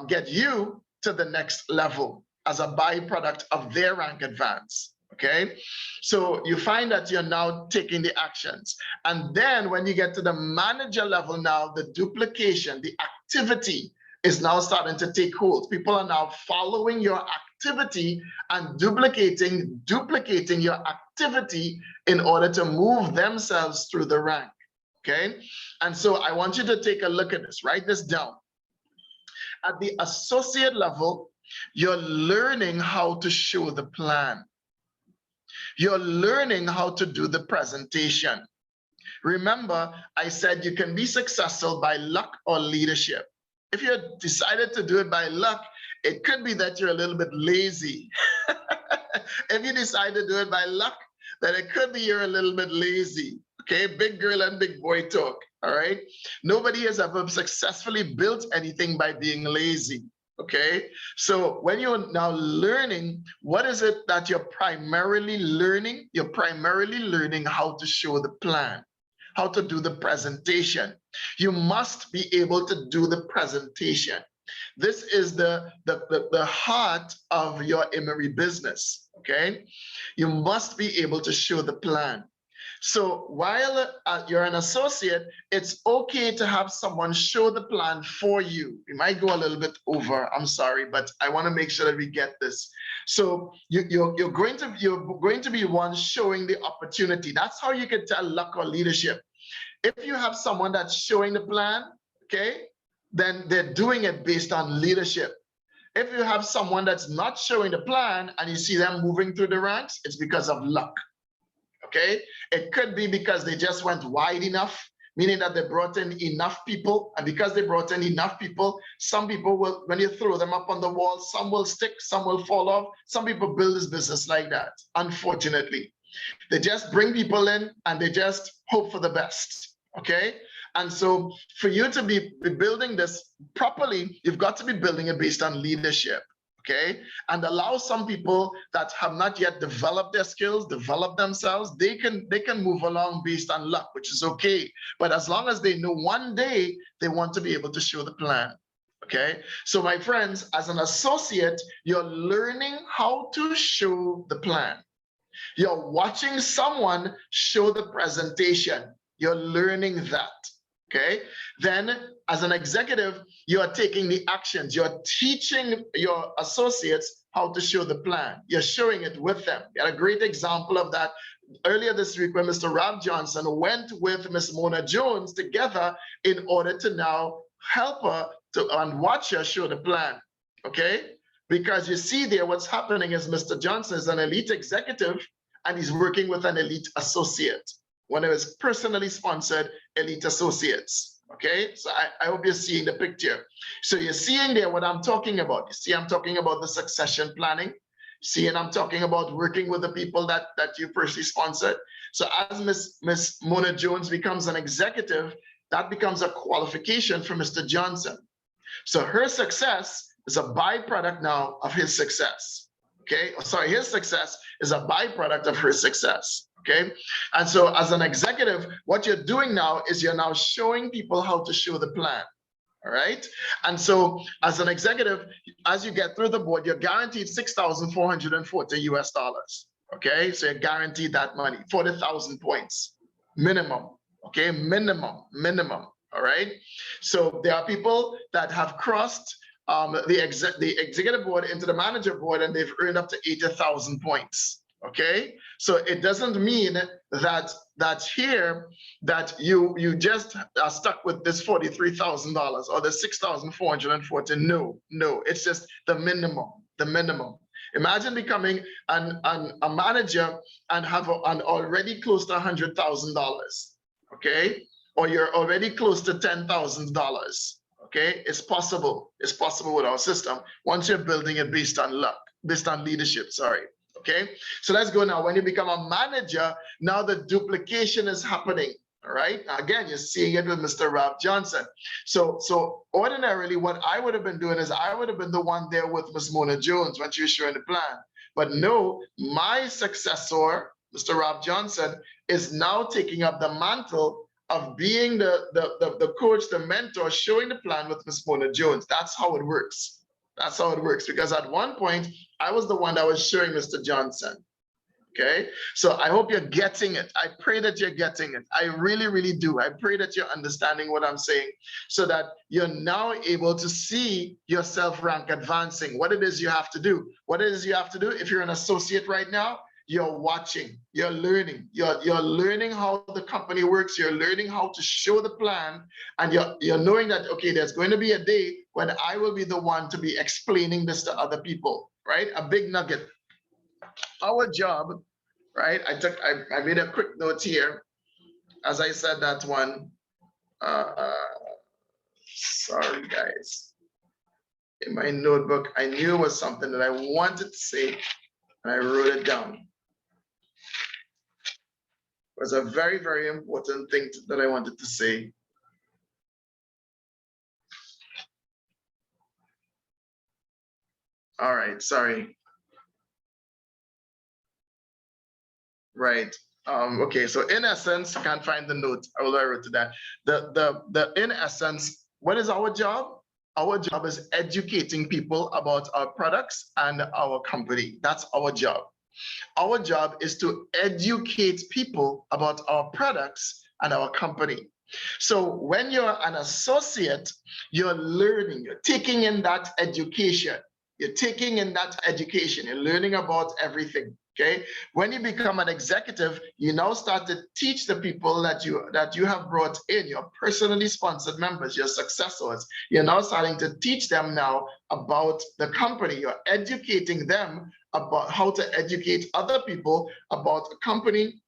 get you to the next level as a byproduct of their rank advance. Okay, so you find that you're now taking the actions, and then when you get to the manager level, now the duplication, the activity is now starting to take hold. People are now following your activity and duplicating your activity in order to move themselves through the rank. Okay, and so I want you to take a look at this. Write this down. At the associate level, you're learning how to show the plan. You're learning how to do the presentation. Remember, I said you can be successful by luck or leadership. If you decided to do it by luck, it could be that you're a little bit lazy. If you decide to do it by luck, then it could be you're a little bit lazy. Okay, big girl and big boy talk. All right, nobody has ever successfully built anything by being lazy. Okay, so when you're now learning, what is it that you're primarily learning? You're primarily learning how to show the plan, how to do the presentation. You must be able to do the presentation. This is the heart of your IMMERI business. Okay, you must be able to show the plan. So while you're an associate, it's okay to have someone show the plan for you. We might go a little bit over, I'm sorry, but I want to make sure that we get this. So you're going to be one showing the opportunity. That's how you can tell luck or leadership. If you have someone that's showing the plan, okay, then they're doing it based on leadership. If you have someone that's not showing the plan and you see them moving through the ranks, it's because of luck. Okay, it could be because they just went wide enough, meaning that they brought in enough people, and because they brought in enough people, some people will, when you throw them up on the wall, some will stick, some will fall off. Some people build this business like that, unfortunately. They just bring people in and they just hope for the best. Okay, and so for you to be building this properly, you've got to be building it based on leadership. Okay, and allow some people that have not yet developed their skills, develop themselves, they can move along based on luck, which is okay. But as long as they know one day they want to be able to show the plan. Okay, so my friends, as an associate, you're learning how to show the plan. You're watching someone show the presentation. You're learning that. Okay, then as an executive, you are taking the actions. You're teaching your associates how to show the plan. You're showing it with them. You had a great example of that earlier this week when Mr. Rob Johnson went with Ms. Mona Jones together in order to now help her to and watch her show the plan. Okay, because you see there what's happening is Mr. Johnson is an elite executive and he's working with an elite associate, one of his personally sponsored elite associates. Okay, so I hope you're seeing the picture. So you're seeing there what I'm talking about. You see, I'm talking about the succession planning. See, and I'm talking about working with the people that you personally sponsored. So as Miss Mona Jones becomes an executive, that becomes a qualification for Mr. Johnson. So her success is a byproduct now of his success. Okay, sorry, his success is a byproduct of her success. Okay, and so as an executive, what you're doing now is you're now showing people how to show the plan. All right, and so as an executive, as you get through the board, you're guaranteed $6,440 US. Okay, so you're guaranteed that money, 40,000 points minimum. Okay, minimum. All right, so there are people that have crossed the executive board into the manager board and they've earned up to 80,000 points. Okay, so it doesn't mean that here that you just are stuck with this $43,000 or the 6,440. No, it's just the minimum. Imagine becoming a manager and have already close to $100,000. Okay, or you're already close to $10,000. Okay, it's possible with our system once you're building it based on luck, based on leadership. Sorry. Okay, so let's go now. When you become a manager, now the duplication is happening. All right, again, you're seeing it with Mr. Rob Johnson. So ordinarily, what I would have been doing is I would have been the one there with Ms. Mona Jones when she was showing the plan. But no, my successor, Mr. Rob Johnson, is now taking up the mantle of being the coach, the mentor, showing the plan with Ms. Mona Jones. That's how it works. That's how it works. Because at one point, I was the one that was showing Mr. Johnson. Okay, so I hope you're getting it. I pray that you're getting it. I really, really do. I pray that you're understanding what I'm saying so that you're now able to see yourself rank advancing, what it is you have to do. What it is you have to do if you're an associate right now, you're watching, you're learning, you're learning how the company works, you're learning how to show the plan, and you're knowing that, okay, there's going to be a day when I will be the one to be explaining this to other people, right? A big nugget. Our job, right? I made a quick note here. As I said that one, sorry guys. In my notebook, I knew it was something that I wanted to say, and I wrote it down. It was a very, very important thing that I wanted to say. All right, sorry. Right. Okay, so in essence, I can't find the note. I will write to that. The in essence, what is our job? Our job is educating people about our products and our company. That's our job. Our job is to educate people about our products and our company. So when you're an associate, you're learning, you're taking in that education. You're taking in that education, you're learning about everything. Okay, when you become an executive, you now start to teach the people that you have brought in, your personally sponsored members, your successors. You're now starting to teach them now about the company. You're educating them about how to educate other people about the company,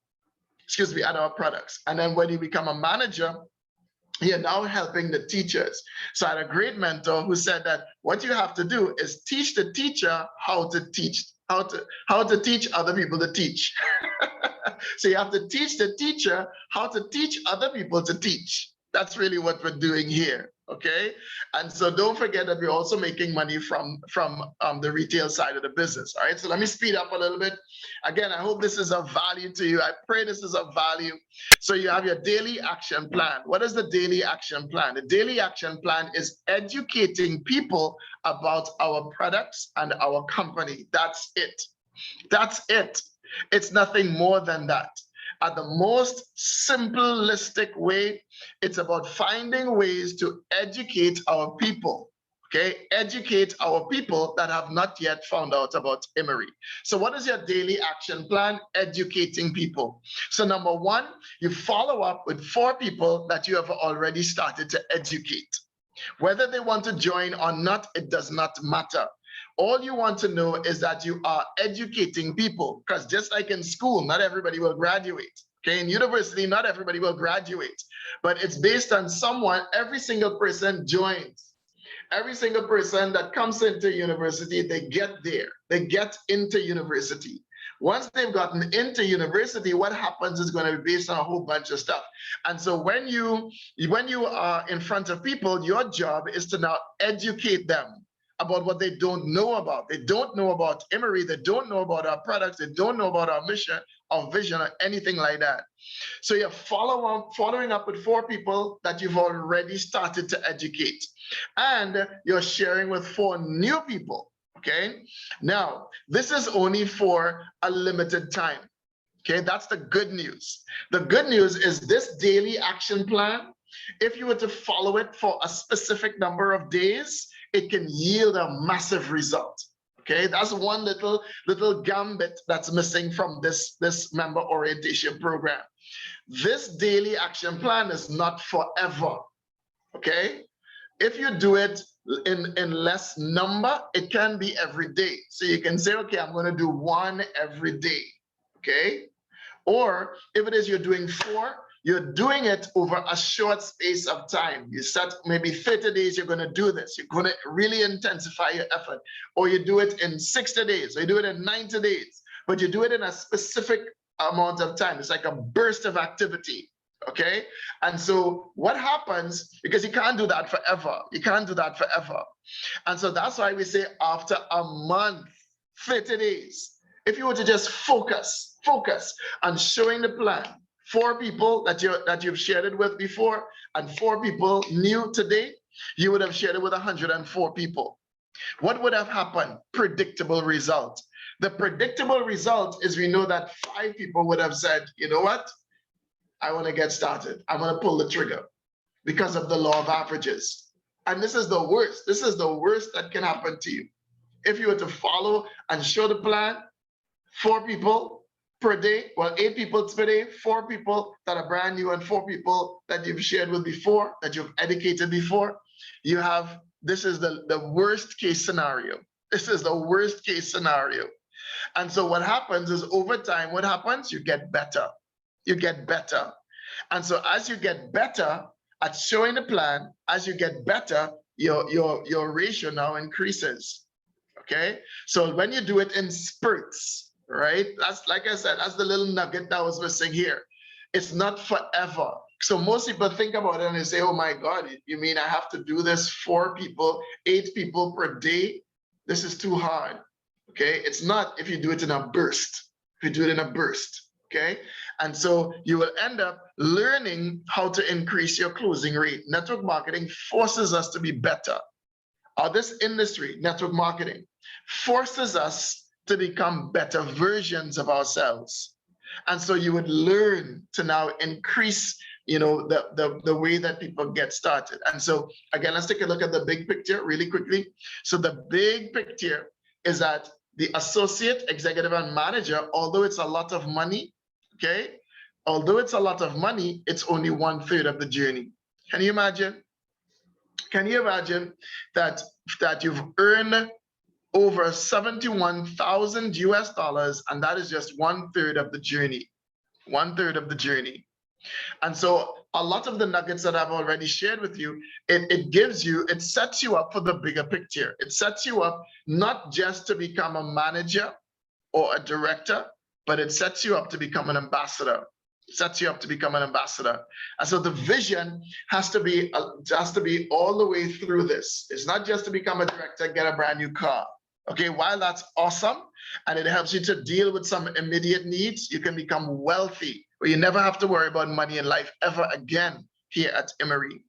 excuse me, and our products. And then when you become a manager, you're now helping the teachers. So I had a great mentor who said that what you have to do is teach the teacher how to teach, how to teach other people to teach. So you have to teach the teacher how to teach other people to teach. That's really what we're doing here, okay? And so don't forget that we're also making money from the retail side of the business, all right? So let me speed up a little bit. Again, I hope this is of value to you. I pray this is of value. So you have your daily action plan. What is the daily action plan? The daily action plan is educating people about our products and our company. That's it. That's it. It's nothing more than that. At the most simplistic way, it's about finding ways to educate our people, okay? Educate our people that have not yet found out about IMMERI. So what is your daily action plan? Educating people. So number one, you follow up with 4 people that you have already started to educate. Whether they want to join or not, it does not matter. All you want to know is that you are educating people, because just like in school, not everybody will graduate. Okay, in university, not everybody will graduate, but it's based on someone. Every single person joins. Every single person that comes into university, they get there. They get into university. Once they've gotten into university, what happens is going to be based on a whole bunch of stuff. And so when you are in front of people, your job is to now educate them about what they don't know about. They don't know about IMMERI, they don't know about our products, they don't know about our mission, our vision, or anything like that. So you're following up with 4 people that you've already started to educate. And you're sharing with 4 new people, okay? Now, this is only for a limited time, okay? That's the good news. The good news is this daily action plan, if you were to follow it for a specific number of days, it can yield a massive result. Okay, that's one little gambit that's missing from this member orientation program. This daily action plan is not forever. Okay, if you do it in less number, it can be every day. So you can say, okay, I'm going to do 1 every day. Okay, or if it is you're doing 4, you're doing it over a short space of time. You set maybe 30 days, you're going to do this. You're going to really intensify your effort. Or you do it in 60 days, or you do it in 90 days, but you do it in a specific amount of time. It's like a burst of activity, okay? And so what happens, because you can't do that forever. You can't do that forever. And so that's why we say after a month, 30 days, if you were to just focus on showing the plan, 4 people that you've shared it with before and 4 people new today, you would have shared it with 104 people. What would have happened? Predictable result. The predictable result is we know that 5 people would have said, you know what? I want to get started. I'm going to pull the trigger because of the law of averages. And this is the worst. This is the worst that can happen to you. If you were to follow and show the plan, 4 people per day, well, 8 people per day, 4 people that are brand new and 4 people that you've shared with before, that you've educated before, you have, this is the worst case scenario. This is the worst case scenario. And so what happens is over time, what happens? You get better. You get better. And so as you get better at showing the plan, as you get better, your ratio now increases. Okay? So when you do it in spurts, right? That's, like I said, that's the little nugget that was missing here. It's not forever. So most people think about it and they say, oh my God, you mean I have to do this 4 people, 8 people per day? This is too hard. Okay? It's not if you do it in a burst. If you do it in a burst. Okay? And so you will end up learning how to increase your closing rate. Network marketing forces us to be better. This industry, network marketing, forces us to become better versions of ourselves. And so you would learn to now increase, the way that people get started. And so again, let's take a look at the big picture really quickly. So the big picture is that the associate, executive, and manager, although it's a lot of money, okay? Although it's a lot of money, it's only 1/3 of the journey. Can you imagine? Can you imagine that you've earned over 71,000 US dollars, and that is just 1/3 of the journey, 1/3 of the journey. And so a lot of the nuggets that I've already shared with you, it sets you up for the bigger picture. It sets you up not just to become a manager or a director, but it sets you up to become an ambassador. It sets you up to become an ambassador. And so the vision has to be all the way through this. It's not just to become a director, get a brand new car. Okay, while that's awesome, and it helps you to deal with some immediate needs, you can become wealthy, where you never have to worry about money in life ever again here at IMMERI.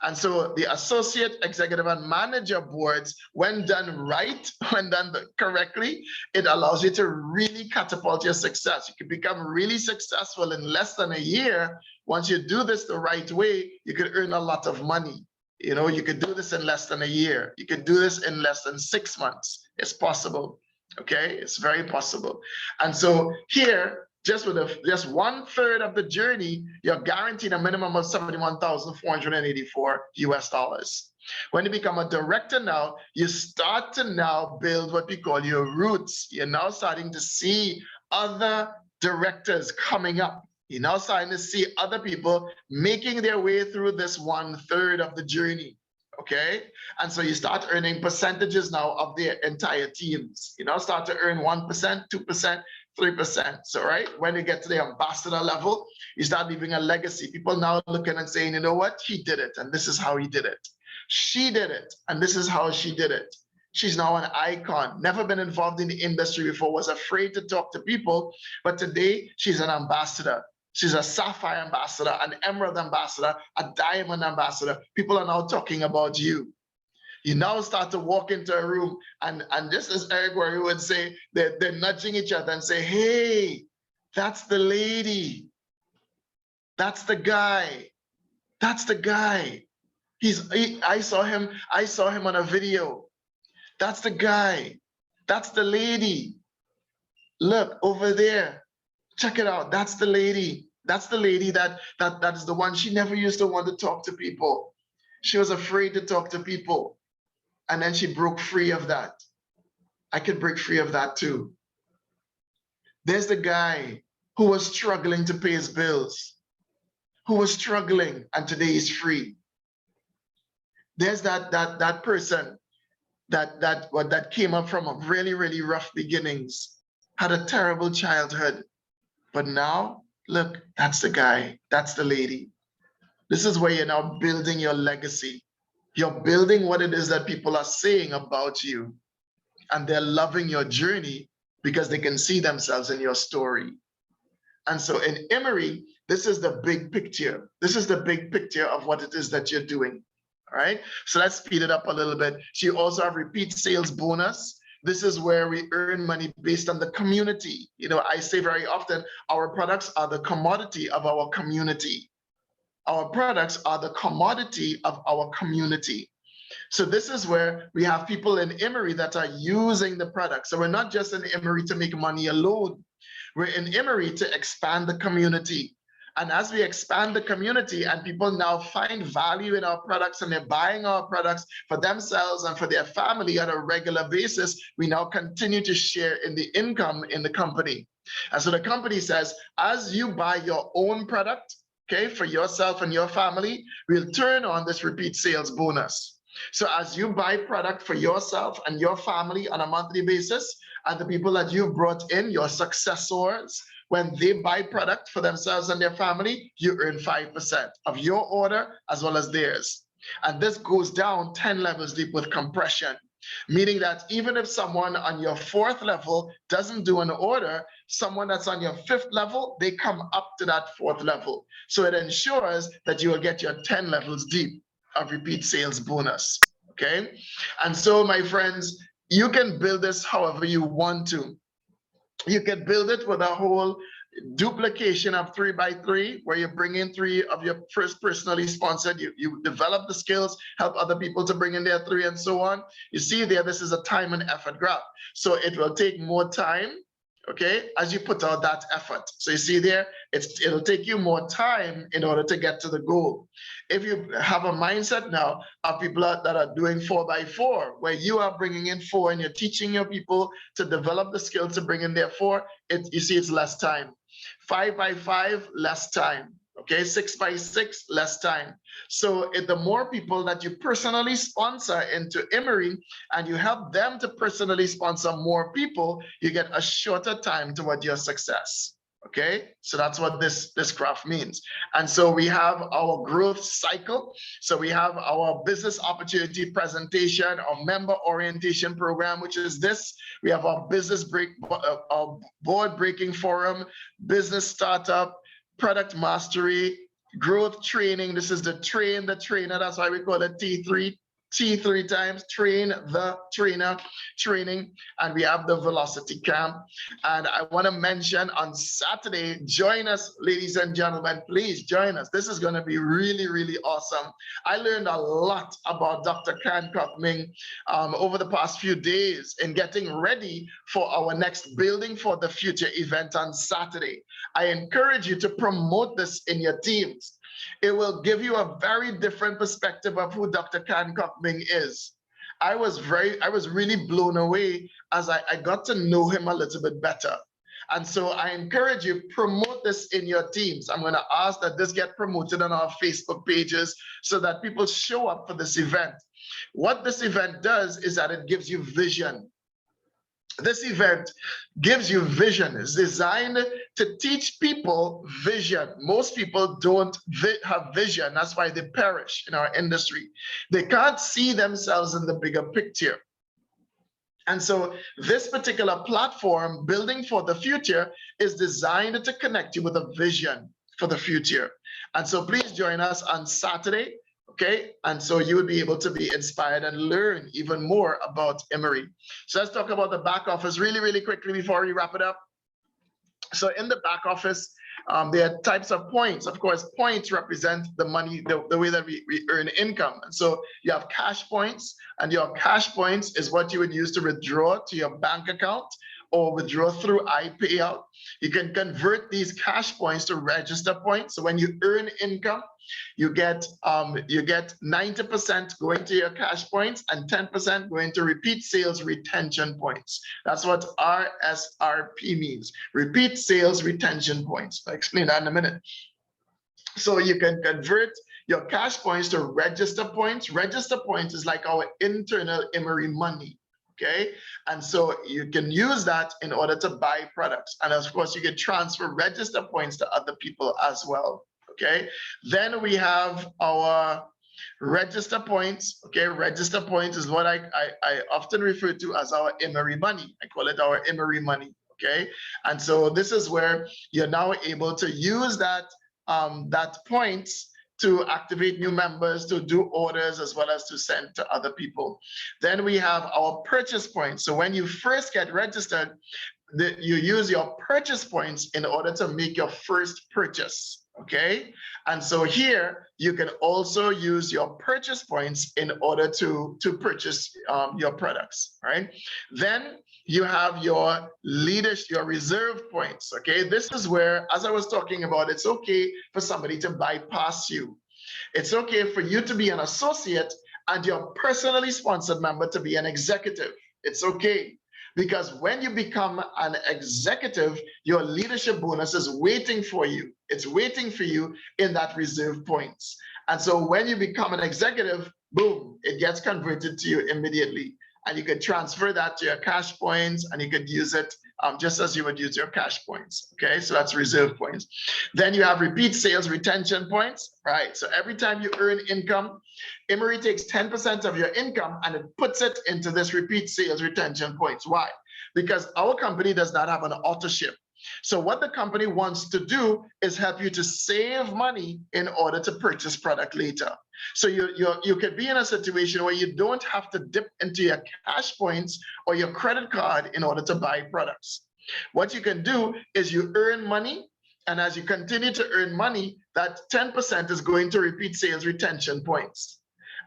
And so the associate, executive, and manager boards, when done right, when done correctly, it allows you to really catapult your success. You can become really successful in less than a year. Once you do this the right way, you could earn a lot of money. You know, you could do this in less than a year. You could do this in less than 6 months. It's possible, okay? It's very possible. And so here, just 1/3 of the journey, you're guaranteed a minimum of 71,484 US dollars. When you become a director now, you start to now build what we call your roots. You're now starting to see other directors coming up. You're now starting to see other people making their way through this 1/3 of the journey, okay? And so you start earning percentages now of their entire teams. You now start to earn 1%, 2%, 3%. So, right, when you get to the ambassador level, you start leaving a legacy. People now looking and saying, you know what, he did it, and this is how he did it. She did it, and this is how she did it. She's now an icon, never been involved in the industry before, was afraid to talk to people, but today she's an ambassador. She's a sapphire ambassador, an emerald ambassador, a diamond ambassador. People are now talking about you. You now start to walk into a room, and just as Eric Worre would say, they're nudging each other and say, hey, that's the lady. That's the guy. That's the guy. I saw him on a video. That's the guy. That's the lady. Look over there. Check it out. That's the lady. That's the lady that is the one. She never used to want to talk to people. She was afraid to talk to people. And then she broke free of that. I could break free of that too. There's the guy who was struggling to pay his bills, who was struggling, and today he's free. There's that person that came up from really, really rough beginnings, had a terrible childhood. But now, look, that's the guy, that's the lady. This is where you're now building your legacy. You're building what it is that people are saying about you. And they're loving your journey because they can see themselves in your story. And so in IMMERI, this is the big picture. This is the big picture of what it is that you're doing. All right, so let's speed it up a little bit. So you also have repeat sales bonus. This is where we earn money based on the community. You know, I say very often, our products are the commodity of our community. Our products are the commodity of our community. So this is where we have people in IMMERI that are using the product. So we're not just in IMMERI to make money alone. We're in IMMERI to expand the community. And as we expand the community and people now find value in our products and they're buying our products for themselves and for their family on a regular basis, we now continue to share in the income in the company. And so the company says, as you buy your own product, okay, for yourself and your family, we'll turn on this repeat sales bonus. So as you buy product for yourself and your family on a monthly basis, and the people that you've brought in, your successors, when they buy product for themselves and their family, you earn 5% of your order as well as theirs. And this goes down 10 levels deep with compression, meaning that even if someone on your 4th level doesn't do an order, someone that's on your 5th level, they come up to that 4th level. So it ensures that you will get your 10 levels deep of repeat sales bonus, okay? And so, my friends, you can build this however you want to. You can build it with a whole duplication of 3x3, where you bring in 3 of your first personally sponsored, you develop the skills, help other people to bring in their 3 and so on. You see there, this is a time and effort graph. So it will take more time, okay, as you put out that effort. So you see there, it'll take you more time in order to get to the goal. If you have a mindset now of people that are doing 4x4, where you are bringing in 4 and you're teaching your people to develop the skill to bring in their 4, you see it's less time. 5x5, less time. Okay, 6x6, less time. So the more people that you personally sponsor into IMMERI and you help them to personally sponsor more people, you get a shorter time toward your success. Okay, so that's what this graph means. And so we have our growth cycle. So we have our business opportunity presentation, our member orientation program, which is this. We have our our board breaking forum, business startup, product mastery, growth training. This is the train the trainer. That's why we call it T3 times, train the trainer training. And we have the velocity camp. And I want to mention on Saturday, join us, ladies and gentlemen, please join us. This is going to be really, really awesome. I learned a lot about Dr. Kan Ming over the past few days in getting ready for our next Building for the Future event on Saturday. I encourage you to promote this in your teams. It will give you a very different perspective of who Dr. Kan Ming is. I was really blown away as I got to know him a little bit better. And so I encourage you, promote this in your teams. I'm going to ask that this get promoted on our Facebook pages so that people show up for this event. What this event does is that it gives you vision. This event gives you vision. It's designed to teach people vision. Most people don't have vision. That's why they perish in our industry. They can't see themselves in the bigger picture. And so this particular platform, Building for the Future, is designed to connect you with a vision for the future. And so please join us on Saturday. Okay, and so you will be able to be inspired and learn even more about IMMERI. So let's talk about the back office really, really quickly before we wrap it up. So in the back office, there are types of points. Of course, points represent the money, the way that we earn income. And so you have cash points, and your cash points is what you would use to withdraw to your bank account or withdraw through iPayout. You can convert these cash points to register points. So when you earn income, you get 90% going to your cash points and 10% going to repeat sales retention points. That's what RSRP means, repeat sales retention points. I'll explain that in a minute. So you can convert your cash points to register points. Register points is like our internal IMMERI money. Okay, and so you can use that in order to buy products. And of course, you can transfer register points to other people as well. Okay, then we have our register points. Okay, register points is what I often refer to as our IMMERI money. I call it our IMMERI money. Okay, and so this is where you're now able to use that points to activate new members, to do orders, as well as to send to other people. Then we have our purchase points. So when you first get registered, you use your purchase points in order to make your first purchase, okay? And so here, you can also use your purchase points in order to purchase your products, right? Then you have your leadership, your reserve points, okay? This is where, as I was talking about, it's okay for somebody to bypass you. It's okay for you to be an associate and your personally sponsored member to be an executive. It's okay, because when you become an executive, your leadership bonus is waiting for you. It's waiting for you in that reserve points. And so when you become an executive, boom, it gets converted to you immediately. And you could transfer that to your cash points, and you could use it just as you would use your cash points. Okay, so that's reserve points. Then you have repeat sales retention points, right? So every time you earn income, IMMERI takes 10% of your income and it puts it into this repeat sales retention points. Why? Because our company does not have an auto ship. So what the company wants to do is help you to save money in order to purchase product later. So you could be in a situation where you don't have to dip into your cash points or your credit card in order to buy products. What you can do is you earn money, and as you continue to earn money, that 10% is going to repeat sales retention points.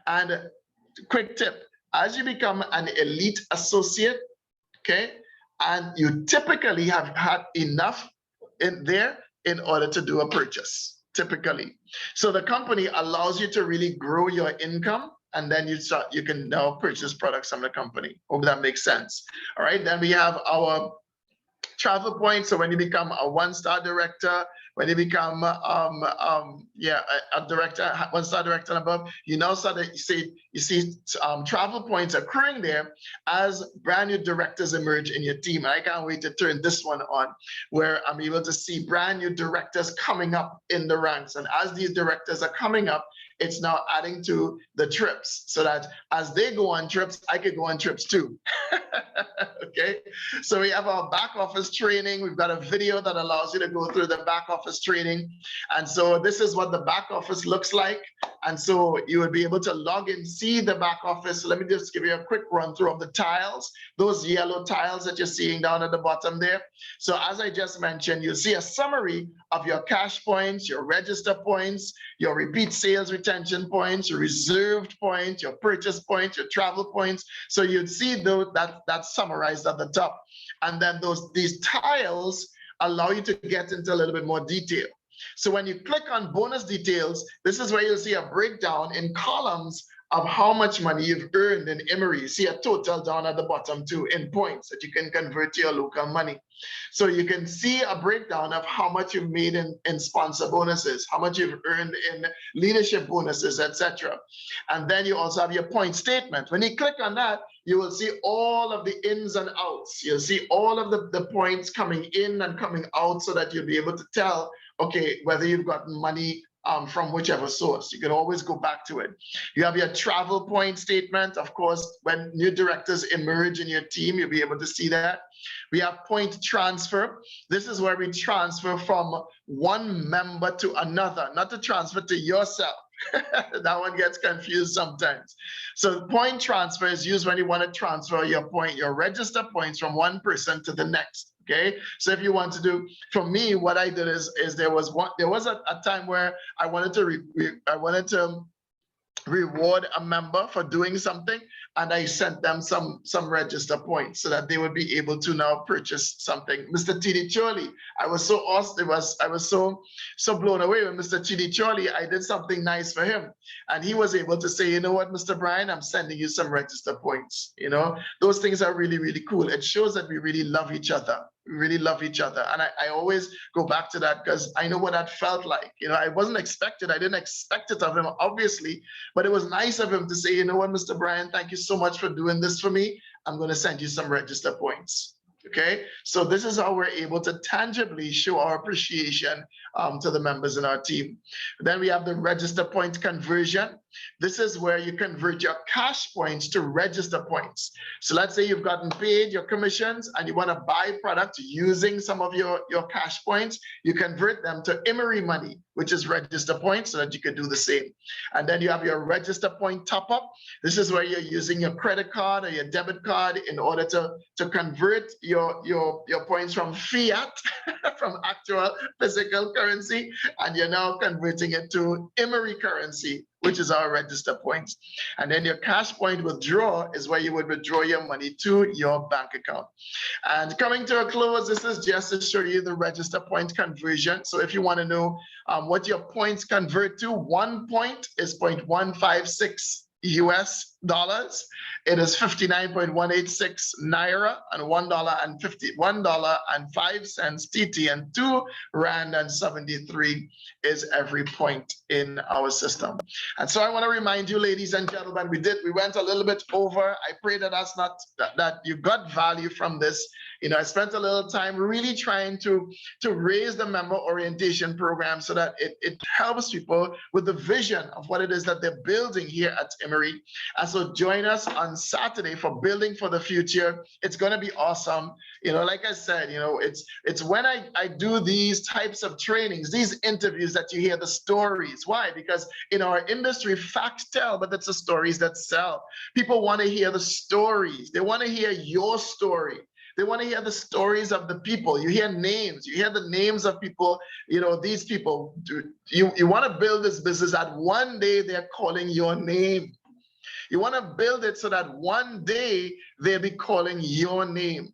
And quick tip, as you become an elite associate, okay, and you typically have had enough in there in order to do a purchase, typically. So the company allows you to really grow your income, and then you can now purchase products from the company. Hope that makes sense. All right, then we have our travel points. So when you become a one-star director, when you become a director, one-star director and above, you now start to see travel points occurring there as brand new directors emerge in your team. And I can't wait to turn this one on, where I'm able to see brand new directors coming up in the ranks. And as these directors are coming up, it's now adding to the trips, so that as they go on trips, I could go on trips too. Okay, so we have our back office training. We've got a video that allows you to go through the back office training. And so this is what the back office looks like. And so you would be able to log in, see the back office. So let me just give you a quick run through of the tiles, those yellow tiles that you're seeing down at the bottom there. So as I just mentioned, you'll see a summary of your cash points, your register points, your repeat sales retention points, your reserved points, your purchase points, your travel points. So you'd see that's summarized at the top. And then these tiles allow you to get into a little bit more detail. So when you click on bonus details, this is where you'll see a breakdown in columns of how much money you've earned in IMMERI. You see a total down at the bottom too in points that you can convert to your local money. So you can see a breakdown of how much you've made in sponsor bonuses, how much you've earned in leadership bonuses, etc. And then you also have your point statement. When you click on that, you will see all of the ins and outs. You'll see all of the points coming in and coming out, so that you'll be able to tell, okay, whether you've gotten money from whichever source. You can always go back to it. You have your travel point statement. Of course, when new directors emerge in your team, you'll be able to see that. We have point transfer. This is where we transfer from one member to another, not to transfer to yourself. That one gets confused sometimes. So point transfer is used when you want to transfer your register points from one person to the next. Okay, so if you want to do, for me, what I did is there was a time where I wanted to reward a member for doing something, and I sent them some register points so that they would be able to now purchase something. Mr. Chidi Choli, I was so awesome. I was so blown away with Mr. Chidi Choli. I did something nice for him, and he was able to say, you know what, Mr. Brian, I'm sending you some register points. You know, those things are really, really cool. It shows that we really love each other. We really love each other. And I always go back to that because I know what that felt like. You know, I wasn't expected. I didn't expect it of him, obviously, but it was nice of him to say, you know what, Mr. Brian, thank you so much for doing this for me. I'm going to send you some register points. Okay, so this is how we're able to tangibly show our appreciation to the members in our team. Then we have the register point conversion. This is where you convert your cash points to register points. So let's say you've gotten paid your commissions and you want to buy product using some of your cash points. You convert them to IMMERI money, which is register points, so that you can do the same. And then you have your register point top up. This is where you're using your credit card or your debit card in order to convert your points from fiat, from actual physical currency, and you're now converting it to IMMERI currency, which is our register points. And then your cash point withdraw is where you would withdraw your money to your bank account. And coming to a close, this is just to show you the register point conversion. So if you want to know what your points convert to, 1 point is 0.156 US dollars. It is 59.186 naira, and $1.05 TT, and 2 rand and 73 is every point in our system. And so I want to remind you, ladies and gentlemen, we went a little bit over. I pray that that you got value from this. You know, I spent a little time really trying to raise the member orientation program so that it helps people with the vision of what it is that they're building here at IMMERI. And so join us on Saturday for Building for the Future. It's going to be awesome. You know, like I said, you know, it's when I do these types of trainings, these interviews, that you hear the stories. Why? Because in our industry, facts tell, but it's the stories that sell. People want to hear the stories. They want to hear your story. They want to hear the stories of the people. You hear names, you hear the names of people, you know, these people. You want to build this business that one day they're calling your name. You want to build it so that one day they'll be calling your name.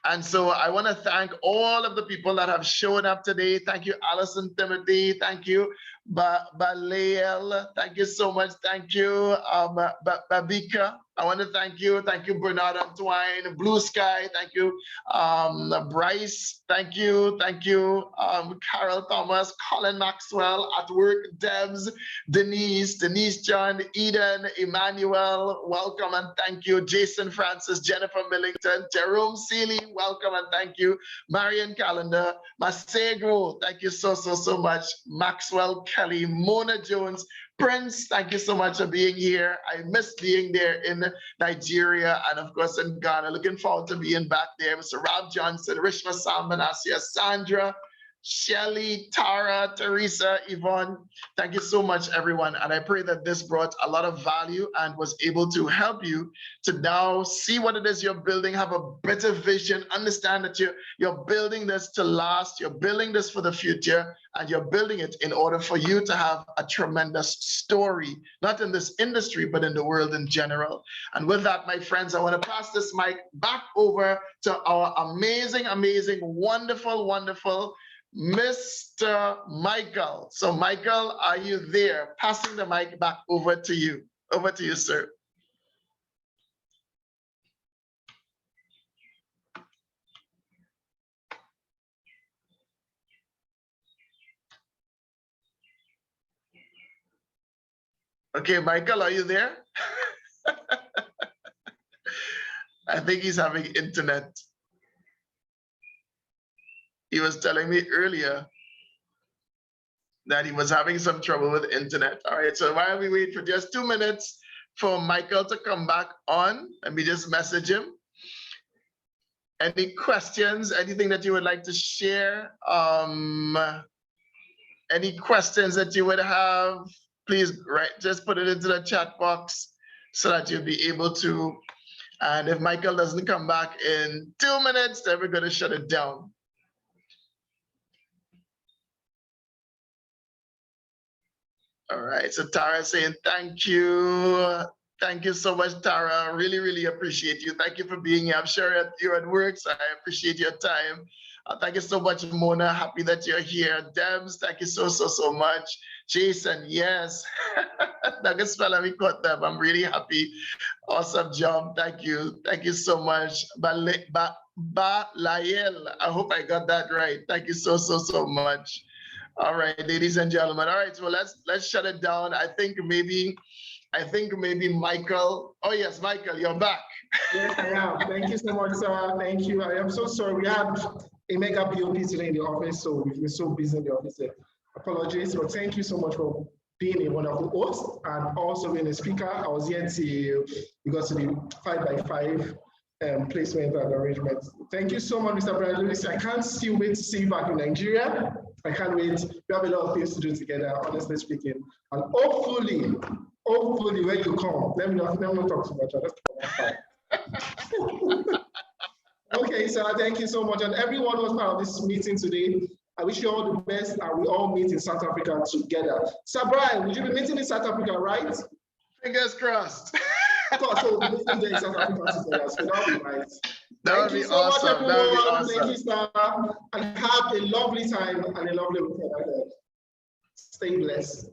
And so I want to thank all of the people that have shown up today. Thank you, Allison Timothy. Thank you, Balael. Thank you so much. Thank you, Babika. I want to thank you. Thank you, Bernard Antoine. Blue Sky. Thank you, Bryce. Thank you. Thank you, Carol Thomas, Colin Maxwell at work, Debs, Denise John, Eden, Emmanuel. Welcome and thank you. Jason Francis, Jennifer Millington, Jerome Seeley. Welcome and thank you. Marion Calendar, Masegro. Thank you so much. Maxwell Kelly, Mona Jones, Prince, thank you so much for being here. I miss being there in Nigeria and of course in Ghana. Looking forward to being back there. Mr. Rob Johnson, Rishma Sambanasya, Sandra, Shelly, Tara, Teresa, Yvonne. Thank you so much, everyone. And I pray that this brought a lot of value and was able to help you to now see what it is you're building, have a better vision, understand that you're building this to last, you're building this for the future, and you're building it in order for you to have a tremendous story, not in this industry, but in the world in general. And with that, my friends, I want to pass this mic back over to our amazing, wonderful, Mr. Michael. So Michael, are you there? Passing the mic back over to you. Over to you, sir. Okay, Michael, are you there? I think he's having internet. He was telling me earlier that he was having some trouble with internet. All right, so while we wait for just 2 minutes for Michael to come back on, let me just message him. Any questions, anything that you would like to share? Any questions that you would have, please just put it into the chat box so that you'll be able to. And if Michael doesn't come back in 2 minutes, then we're going to shut it down. All right, so Tara saying thank you. Thank you so much, Tara. Really appreciate you. Thank you for being here. I'm sure you're at work, so I appreciate your time. Thank you so much, Mona. Happy that you're here. Debs, thank you so much. Jason, yes. I'm really happy. Awesome job. Thank you. Thank you so much. Balael, I hope I got that right. Thank you so much. All right, ladies and gentlemen. All right, so let's shut it down. I think maybe Michael. Oh yes, Michael, you're back. Yes, I am. Thank you so much, sir. Thank you. I am so sorry. We had a mega POP today in the office, so we've been so busy in the office. Apologies, but thank you so much for being a wonderful host and also being a speaker. I was here till we got to the 5x5 placement and arrangement. Thank you so much, Mr. Brian Lewis. I can't still wait to see you back in Nigeria. I can't wait. We have a lot of things to do together, honestly speaking. And hopefully when you come, let me not talk too much. Okay, sir, thank you so much. And everyone who was part of this meeting today, I wish you all the best, and we all meet in South Africa together. Sir Brian, would you be meeting in South Africa, right? Fingers crossed. So we'll meet in South Africa together, so that'll be nice. That would be awesome. That would be awesome. Thank you, sir, and have a lovely time and a lovely weekend. Stay blessed.